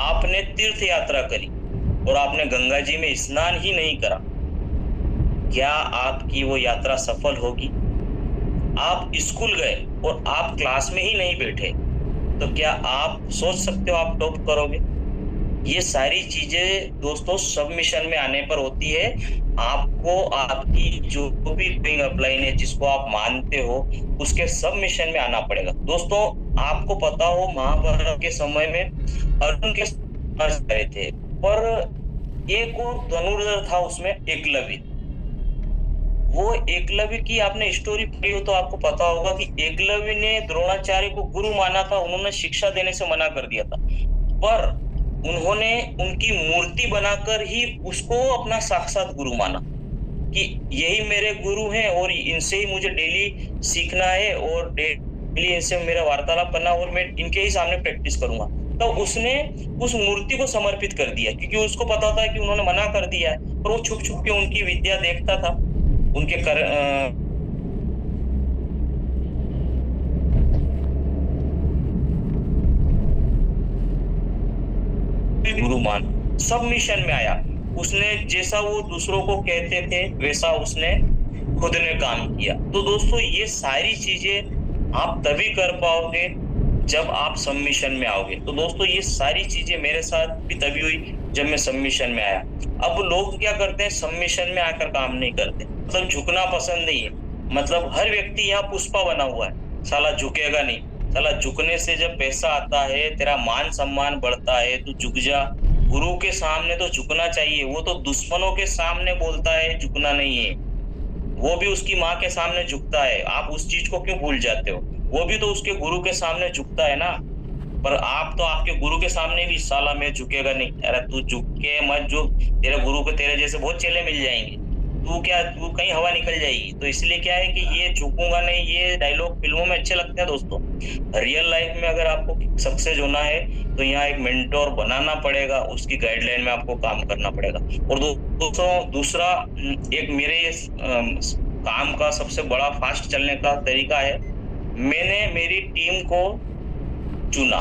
आपने तीर्थ यात्रा करी और आपने गंगा जी में स्नान ही नहीं करा, क्या आपकी वो यात्रा सफल होगी? आप स्कूल गए और आप क्लास में ही नहीं बैठे, तो क्या आप सोच सकते हो आप टॉप करोगे? ये सारी चीजें दोस्तों सबमिशन में आने पर होती है। आपको आपकी जो भी गोइंग अपलाइन है, जिसको आप मानते हो, उसके सबमिशन में आना पड़ेगा। दोस्तों, आपको पता हो महाभारत के समय में अर्जुन के रहे थे, पर एक और धनुर्धर था उसमें, एकलव्य। वो एकलव्य की आपने स्टोरी पढ़ी हो तो आपको पता होगा कि एकलव्य ने द्रोणाचार्य को गुरु माना था, उन्होंने शिक्षा देने से मना कर दिया था, पर उन्होंने उनकी मूर्ति बनाकर ही उसको अपना साक्षात गुरु माना कि यही मेरे गुरु हैं और इनसे ही मुझे डेली सीखना है और डेली इनसे मेरा वार्तालाप करना और मैं इनके ही सामने प्रैक्टिस करूंगा। तो उसने उस मूर्ति को समर्पित कर दिया, क्योंकि उसको पता था कि उन्होंने मना कर दिया है, पर वो छुप छुप के उनकी विद्या देखता था, उनके गुरु मान सबमिशन में आया। उसने जैसा वो दूसरों को कहते थे वैसा उसने खुद ने काम किया। तो दोस्तों, ये सारी चीजें आप तभी कर पाओगे जब आप सबमिशन में आओगे। तो दोस्तों, ये सारी चीजें मेरे साथ भी तभी हुई जब मैं सबमिशन में आया। अब लोग क्या करते हैं, सबमिशन में आकर काम नहीं करते, मतलब झुकना पसंद नहीं है। मतलब हर व्यक्ति यहाँ पुष्पा बना हुआ है, साला झुकेगा नहीं। साला झुकने से जब पैसा आता है, तेरा मान सम्मान बढ़ता है, तू झुक जा। गुरु के सामने तो झुकना चाहिए, वो तो दुश्मनों के सामने बोलता है झुकना नहीं है, वो भी उसकी माँ के सामने झुकता है। आप उस चीज को क्यों भूल जाते हो? वो भी तो उसके गुरु के सामने झुकता है ना। पर आप तो आपके गुरु के सामने भी साला मैं झुकेगा नहीं। अरे तू झुक के मत झुक, तेरे गुरु को तेरे जैसे बहुत चेले मिल जाएंगे, तू कहीं हवा निकल जाएगी। तो इसलिए क्या है कि ये झुकूंगा नहीं, ये डायलॉग फिल्मों में अच्छे लगते हैं दोस्तों। रियल लाइफ में अगर आपको सक्सेस होना है तो यहाँ एक मेंटोर बनाना पड़ेगा, उसकी गाइडलाइन में आपको काम करना पड़ेगा। और दोस्तों, दूसरा एक मेरे काम का सबसे बड़ा फास्ट चलने का तरीका है, मैंने मेरी टीम को चुना।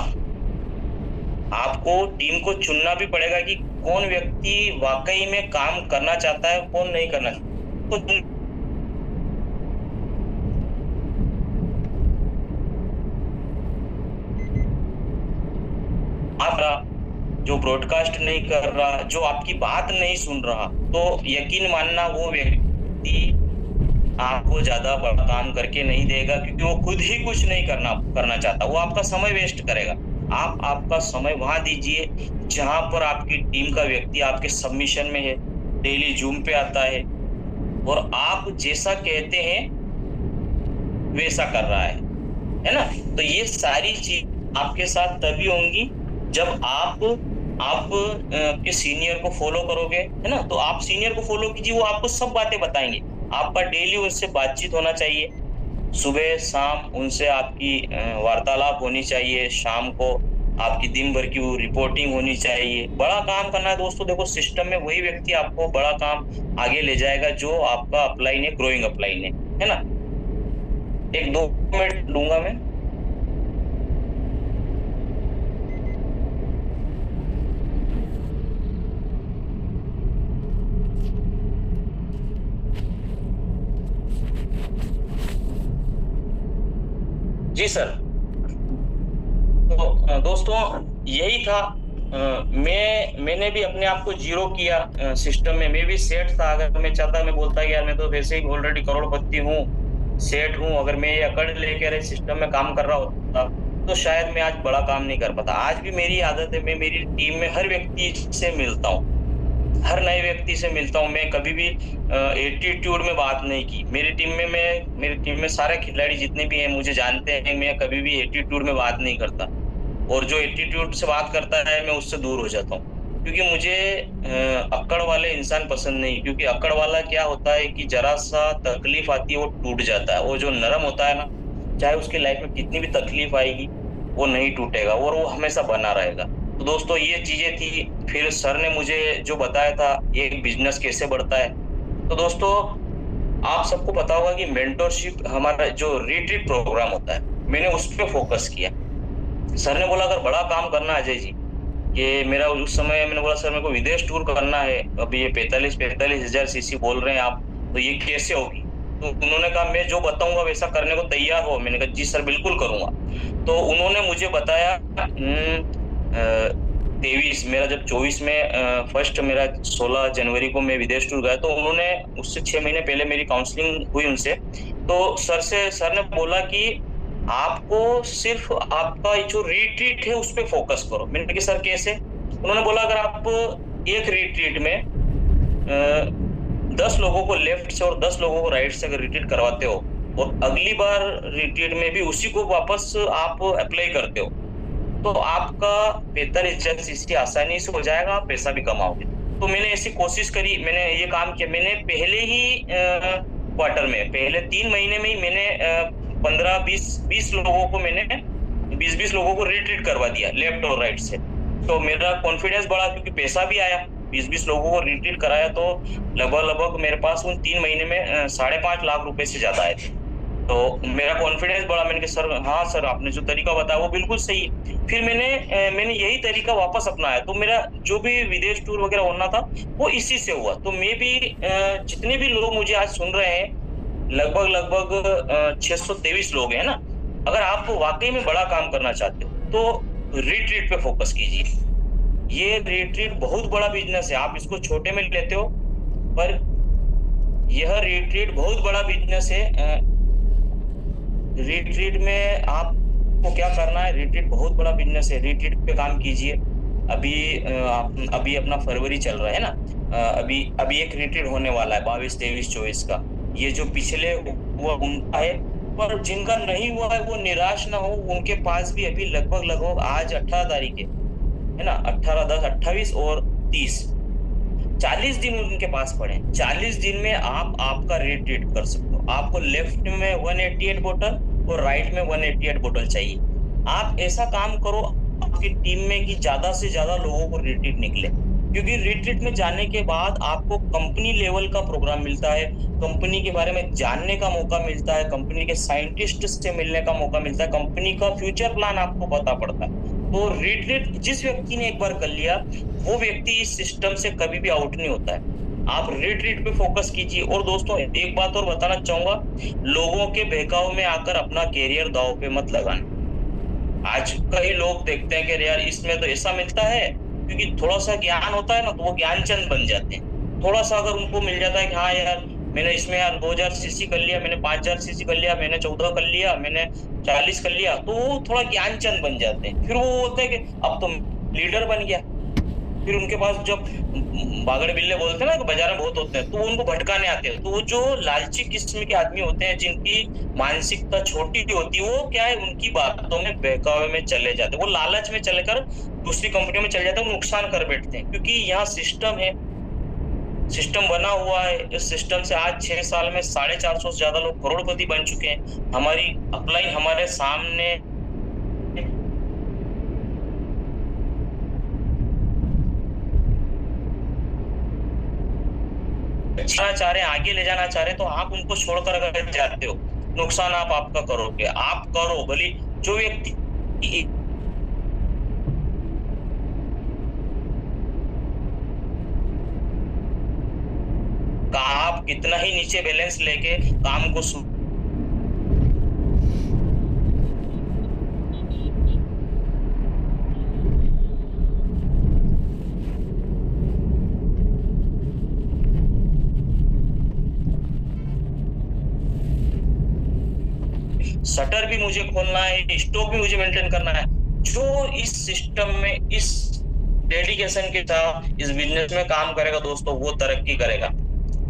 आपको टीम को चुनना भी पड़ेगा कि कौन व्यक्ति वाकई में काम करना चाहता है, कौन नहीं करना चाहता। आप जो ब्रॉडकास्ट नहीं कर रहा, जो आपकी बात नहीं सुन रहा, तो यकीन मानना वो व्यक्ति आपको ज्यादा बड़ा काम करके नहीं देगा, क्योंकि वो खुद ही कुछ नहीं करना चाहता। वो आपका समय वेस्ट करेगा। आप आपका समय वहां दीजिए जहां पर आपकी टीम का व्यक्ति आपके सबमिशन में है, डेली जूम पे आता है और आप जैसा कहते हैं वैसा कर रहा है ना। तो ये सारी चीज आपके साथ तभी होंगी जब आप के सीनियर को फॉलो करोगे, है ना। तो आप सीनियर को फॉलो कीजिए, वो आपको सब बातें बताएंगे। आपका डेली उनसे बातचीत होना चाहिए, सुबह शाम उनसे आपकी वार्तालाप होनी चाहिए, शाम को आपकी दिन भर की रिपोर्टिंग होनी चाहिए। बड़ा काम करना है दोस्तों। देखो, सिस्टम में वही व्यक्ति आपको बड़ा काम आगे ले जाएगा जो आपका अपलाइन है, ग्रोइंग अपलाइन है ना। 1-2 मिनट लूंगा मैं। जी सर। तो दोस्तों, यही था। मैंने भी अपने आप को जीरो किया सिस्टम में। मैं भी सेट था। अगर मैं चाहता, मैं बोलता कि यार मैं तो वैसे ही ऑलरेडी करोड़पति हूँ, सेट हूँ, अगर मैं ये अकड़ लेकर इस सिस्टम में काम कर रहा होता तो शायद मैं आज बड़ा काम नहीं कर पाता। आज भी मेरी आदत है, मैं मेरी टीम में हर व्यक्ति से मिलता हूँ, हर नए व्यक्ति से मिलता हूँ। मैं कभी भी एटीट्यूड में बात नहीं की। मेरी टीम में सारे खिलाड़ी जितने भी हैं मुझे जानते हैं, मैं कभी भी एटीट्यूड में बात नहीं करता, और जो एटीट्यूड से बात करता है मैं उससे दूर हो जाता हूँ। क्योंकि मुझे अक्कड़ वाले इंसान पसंद नहीं, क्योंकि अक्कड़ वाला क्या होता है कि जरा सा तकलीफ आती है वो टूट जाता है। वो जो नरम होता है ना, चाहे उसकी लाइफ में कितनी भी तकलीफ आएगी वो नहीं टूटेगा और वो हमेशा बना रहेगा। तो दोस्तों ये चीजें थी। फिर सर ने मुझे जो बताया था एक बिजनेस कैसे बढ़ता है। तो दोस्तों आप सबको पता होगा कि मेंटरशिप हमारा जो रिट्रीट प्रोग्राम होता है, मैंने उस पर फोकस किया। सर ने बोला अगर बड़ा काम करना है अजय जी, कि मेरा उस समय मैंने बोला सर मेरे को विदेश टूर करना है, अभी ये 45,000 सीसी बोल रहे हैं आप, तो ये कैसे होगी। तो उन्होंने कहा मैं जो बताऊंगा वैसा करने को तैयार हो। मैंने कहा जी सर बिल्कुल करूंगा। तो उन्होंने मुझे बताया 23 मेरा जब 24 में फर्स्ट मेरा 16 जनवरी को मैं विदेश टूर गया, तो उन्होंने उससे 6 महीने पहले मेरी काउंसलिंग हुई उनसे। तो सर ने बोला कि आपको सिर्फ आपका जो रिट्रीट है उस पर फोकस करो। मैंने कहा सर कैसे। उन्होंने बोला अगर आप एक रिट्रीट में 10 लोगों को लेफ्ट से और 10 लोगों को राइट से अगर रिट्रीट करवाते हो और अगली बार रिट्रीट में भी उसी को वापस आप अप्लाई करते हो, तो आपका 45,000 सीसी आसानी से हो जाएगा, आप पैसा भी कमाओगे। तो मैंने ऐसी कोशिश करी, मैंने ये काम किया। मैंने पहले ही क्वार्टर में, पहले 3 महीने में ही मैंने 15-20 लोगों को मैंने 20 लोगों को रिट्रीट करवा दिया लेफ्ट और राइट से। तो मेरा कॉन्फिडेंस बढ़ा क्योंकि पैसा भी आया। 20 लोगों को रिट्रीट कराया तो लगभग मेरे पास उन 3 महीने में 5.5 लाख रुपए से ज्यादा आए थे। तो मेरा कॉन्फिडेंस बढ़ा। मैंने कहा सर हाँ सर आपने जो तरीका बताया वो बिल्कुल सही है। फिर मैंने यही तरीका वापस अपनाया। तो मेरा जो भी विदेश टूर वगैरह होना था वो इसी से हुआ। तो मैं भी जितने भी लोग मुझे आज सुन रहे हैं, लगभग 623 लोग हैं ना, अगर आप वाकई में बड़ा काम करना चाहते हो तो रिट्रीट पे फोकस कीजिए। ये रिट्रीट बहुत बड़ा बिजनेस है। आप इसको छोटे में लेते हो पर यह रिट्रीट बहुत बड़ा बिजनेस है। रिट्रीट में आपको क्या करना है, रिट्रीट बहुत बड़ा बिजनेस है। रिट्रीट पे काम कीजिए। अभी अपना फरवरी चल रहा है ना, अभी एक रिट्रीट होने वाला है 22, 23, 24 का। ये जो पिछले हुआ उनका है, पर जिनका नहीं हुआ है वो निराश ना हो। उनके पास भी अभी लगभग आज 18 तारीख है ना, 18, 10, 28 और 30, 40 दिन उनके पास पड़े। 40 दिन में आप आपका रिट्रीट कर सकते हो। आपको लेफ्ट में 188 बोतल और राइट में 188 बोतल चाहिए। आप ऐसा काम करो आपकी टीम में कि ज्यादा से ज्यादा लोगों को रिट्रीट निकले, क्योंकि रिट्रीट में जाने के बाद आपको कंपनी लेवल का प्रोग्राम मिलता है, कंपनी के बारे में जानने का मौका मिलता है, कंपनी के साइंटिस्ट से मिलने का मौका मिलता है, कंपनी का फ्यूचर प्लान आपको पता पड़ता है। तो रिट्रीट जिस व्यक्ति ने एक बार कर लिया वो व्यक्ति इस सिस्टम से कभी भी आउट नहीं होता है। आप रिट्रीट पे फोकस कीजिए। और दोस्तों एक बात और बताना चाहूंगा, लोगों के बहकाव में आकर अपना कैरियर दांव पे मत लगाना। आज कई लोग देखते हैं कि यार इसमें तो ऐसा मिलता है, क्योंकि थोड़ा सा ज्ञान होता है ना तो वो ज्ञानचंद बन जाते हैं। थोड़ा सा अगर उनको मिल जाता है कि हाँ यार मैंने इसमें यार 2000 सीसी कर लिया, मैंने 5000 सीसी कर लिया, मैंने 14 कर लिया, मैंने 40 कर लिया, तो वो थोड़ा ज्ञानचंद बन जाते हैं। फिर वो होता है कि अब तो लीडर बन गया। फिर उनके पास जब बागड़े बिल्ले बोलते हैं ना, बाजार में बहुत होते हैं, तो उनको भटकाने आते हैं। तो वो जो लालची किस्म के आदमी होते हैं, जिनकी मानसिकता छोटी होती है, वो क्या है उनकी बातों में बहकावे में चले जाते हैं। वो लालच में चलेकर दूसरी कंपनियों में चले जाते हैं, वो नुकसान कर बैठते हैं। क्योंकि यहाँ सिस्टम है, सिस्टम बना हुआ है। इस सिस्टम से आज 6 साल में 450 से ज्यादा लोग करोड़पति बन चुके हैं। हमारी अपलाइन हमारे सामने चाह रहे हैं, आगे ले जाना चाह रहे हैं, तो आप उनको छोड़कर अगर जाते हो, नुकसान आप आपका करोगे। आप करो भले जो व्यक्ति का आप कितना ही नीचे बैलेंस लेके काम को शटर भी मुझे खोलना है, स्टॉक भी मुझे मेंटेन करना है। जो इस सिस्टम में इस डेडिकेशन के साथ इस बिजनेस में काम करेगा दोस्तों, वो तरक्की करेगा।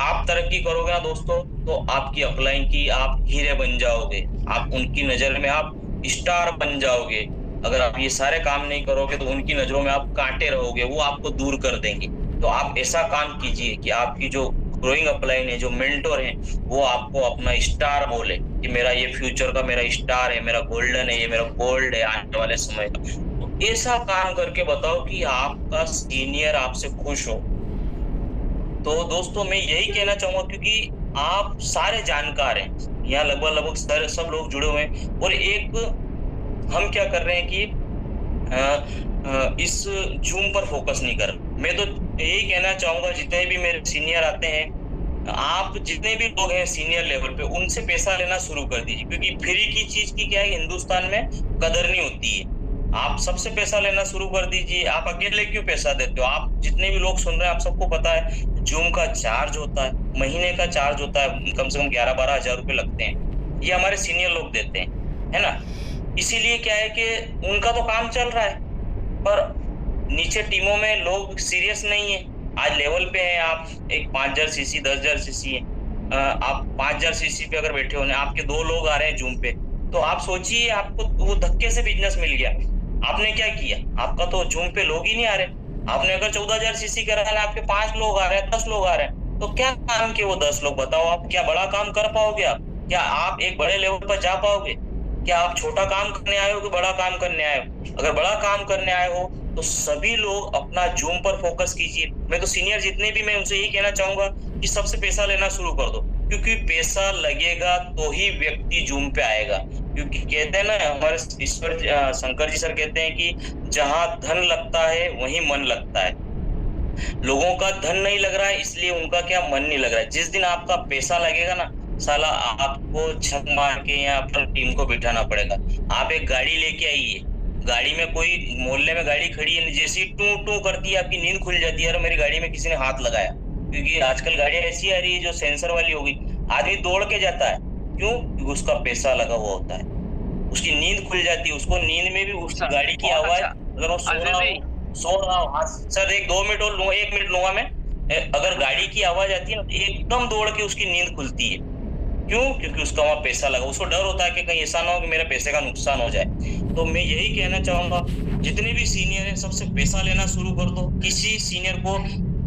आप तरक्की करोगे ना दोस्तों, तो आपकी अपलाइन की आप हीरे बन जाओगे, आप उनकी नजर में आप स्टार बन जाओगे। अगर आप ये सारे काम नहीं करोगे तो उनकी नजरों में आप कांटे रहोगे, वो आपको दूर कर देंगे। तो आप ऐसा काम कीजिए कि आपकी जो ग्रोइंग अपलाइन है, जो मेंटोर है, वो आपको अपना स्टार बोले कि मेरा ये फ्यूचर का मेरा स्टार है, मेरा गोल्डन है, ये मेरा गोल्ड है आने वाले समय का। तो ऐसा काम करके बताओ कि आपका सीनियर आपसे खुश हो। तो दोस्तों मैं यही कहना चाहूंगा, क्योंकि आप सारे जानकार हैं, यहाँ लगभग सब लोग जुड़े हुए हैं, और एक हम क्या कर रहे हैं कि इस जूम पर फोकस नहीं कर। मैं तो यही कहना चाहूंगा, जितने भी मेरे सीनियर आते हैं, आप जितने भी लोग हैं सीनियर लेवल पे, उनसे पैसा लेना शुरू कर दीजिए, क्योंकि फ्री की चीज की क्या है, हिंदुस्तान में कदर नहीं होती है। आप सबसे पैसा लेना शुरू कर दीजिए। आप अकेले क्यों पैसा देते हो? आप जितने भी लोग सुन रहे हैं, आप सबको पता है जूम का चार्ज होता है, महीने का चार्ज होता है, कम से कम 11-12 हजार रुपए लगते हैं। ये हमारे सीनियर लोग देते हैं, है ना। इसीलिए क्या है कि उनका तो काम चल रहा है, पर नीचे टीमों में लोग सीरियस नहीं है। आज लेवल पे हैं आप, एक 5000 सीसी 10,000 सीसी है, आप 5000 सीसी पे अगर बैठे होने, आपके 2 लोग आ रहे हैं जूम पे, तो आप सोचिए आपको वो धक्के से बिजनेस मिल गया। आपने क्या किया? आपका तो जूम पे लोग ही नहीं आ रहे। आपने अगर 14,000 सीसी करा है, आपके 5 लोग आ रहे हैं, 10 लोग आ रहे हैं, तो क्या काम के वो 10 लोग? बताओ आप क्या बड़ा काम कर पाओगे? आप क्या आप एक बड़े लेवल पर जा पाओगे? क्या आप छोटा काम करने आए हो कि बड़ा काम करने आए हो? अगर बड़ा काम करने आए हो तो सभी लोग अपना जूम पर फोकस कीजिए। मैं तो सीनियर जितने भी, मैं उनसे यही कहना चाहूंगा कि सबसे पैसा लेना शुरू कर दो, क्योंकि पैसा लगेगा तो ही व्यक्ति जूम पे आएगा। क्योंकि कहते हैं ना, हमारे ईश्वर शंकर जी सर कहते हैं कि जहां धन लगता है वहीं मन लगता है। लोगों का धन नहीं लग रहा है, इसलिए उनका क्या मन नहीं लग रहा है। जिस दिन आपका पैसा लगेगा ना, साला आपको छक मार के यहाँ पर टीम को बिठाना पड़ेगा। आप एक गाड़ी लेके आइए, गाड़ी में कोई मोहल्ले में गाड़ी खड़ी है, जैसी टू टू करती है आपकी नींद खुल जाती है, और मेरी गाड़ी में किसी ने हाथ लगाया। क्योंकि आजकल गाड़ियां ऐसी आ रही है जो सेंसर वाली हो गई, आदमी दौड़ के जाता है। क्यों? क्योंकि उसका पैसा लगा हुआ होता है, उसकी नींद खुल जाती है। उसको नींद में भी उस गाड़ी की आवाज, अगर वो सो रहा हो, सर 1-2 मिनट और लूंगा, 1 मिनट लूंगा मैं। अगर गाड़ी की आवाज आती है ना, एकदम दौड़ के उसकी नींद खुलती है। क्यों? क्योंकि उसका वहां पैसा लगा। उसको डर होता है कि कहीं ऐसा ना हो कि मेरे पैसे का नुकसान हो जाए। तो मैं यही कहना चाहूंगा, जितने भी सीनियर हैं, सबसे पैसा लेना शुरू कर दो। किसी सीनियर को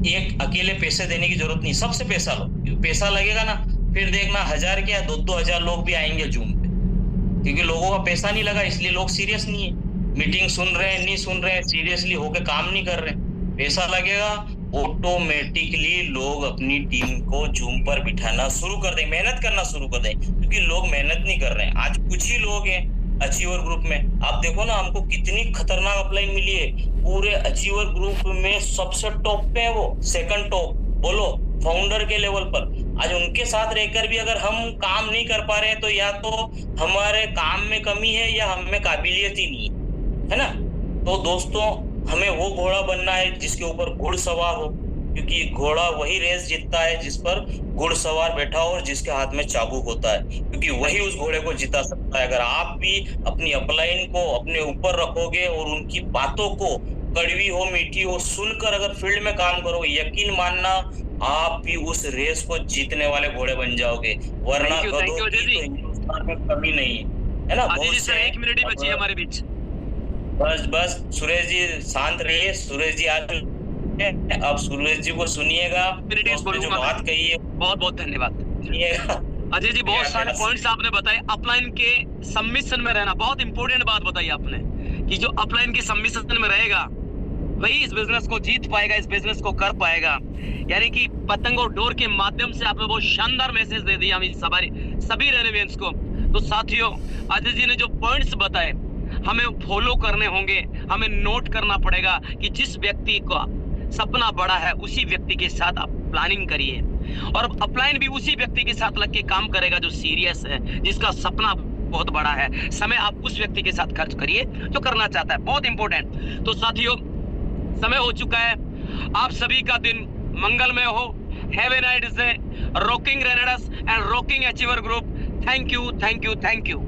एक अकेले पैसे देने की जरूरत नहीं, सबसे पैसा लो। पैसा लगेगा ना, फिर देखना 1000 क्या 2-2 हजार लोग भी आएंगे जूम पे, क्योंकि लोगों का पैसा नहीं लगा, इसलिए लोग सीरियस नहीं है। मीटिंग सुन रहे हैं, नहीं सुन रहे हैं, सीरियसली होके काम नहीं कर रहे। पैसा लगेगा, ऑटोमेटिकली लोग अपनी टीम को जूम पर बिठाना शुरू कर दें, मेहनत करना शुरू कर दें, क्योंकि लोग मेहनत नहीं कर रहे हैं। आज कुछ ही लोग हैं अचीवर ग्रुप में। आप देखो ना, हमको कितनी खतरनाक अपलाइन मिली है। पूरे अचीवर ग्रुप में सबसे टॉप पे है वो, सेकंड टॉप बोलो, फाउंडर के लेवल पर। आज उनके साथ रहकर भी अगर हम काम नहीं कर पा रहे हैं, तो या तो हमारे काम में कमी है या हम में काबिलियत ही नहीं है ना। तो दोस्तों, हमें वो घोड़ा बनना है जिसके ऊपर घुड़सवार हो, क्योंकि घोड़ा वही रेस जीतता है जिस पर घुड़सवार बैठा हो और जिसके हाथ में चाबुक होता है, क्योंकि वही उस घोड़े को जिता सकता है। अगर आप भी अपनी अपलाइन को अपने ऊपर रखोगे और उनकी बातों को, कड़वी हो मीठी हो, सुनकर अगर फील्ड में काम करोगे, यकीन मानना आप भी उस रेस को जीतने वाले घोड़े बन जाओगे। वरना गधों की तो हिंदुस्तान में कमी नहीं है ना। एक मिनट ही बची है हमारे बीच। बस सुरेश जी शांत रहिए। सुरेश जी आज अब सुरेश जी को सुनिएगा, जो बात कही है। बहुत बहुत धन्यवाद अजय जी। बहुत सारे पॉइंट्स आपने बताए। अपलाइन के सबमिशन में रहना, बहुत इंपॉर्टेंट बात बताई आपने, कि जो अपलाइन के सबमिशन में रहेगा वही इस बिजनेस को जीत पाएगा, इस बिजनेस को कर पाएगा। यानी कि पतंग और डोर के माध्यम से आपने बहुत शानदार मैसेज दे दिया हमें सभी रेलेवेंस को। तो साथियों, अजय जी ने जो पॉइंट्स बताए हमें फॉलो करने होंगे, हमें नोट करना पड़ेगा कि जिस व्यक्ति का सपना बड़ा है उसी व्यक्ति के साथ आप प्लानिंग करिए, और अपलाइन भी उसी व्यक्ति के साथ लग के काम करेगा जो सीरियस है, जिसका सपना बहुत बड़ा है। समय आप उस व्यक्ति के साथ खर्च करिए जो करना चाहता है, बहुत इंपॉर्टेंट। तो साथियों, समय हो चुका है। आप सभी का दिन मंगलमय हो। Have a nice day. Rocking renegades and rocking achiever group. Thank you, thank you, thank you.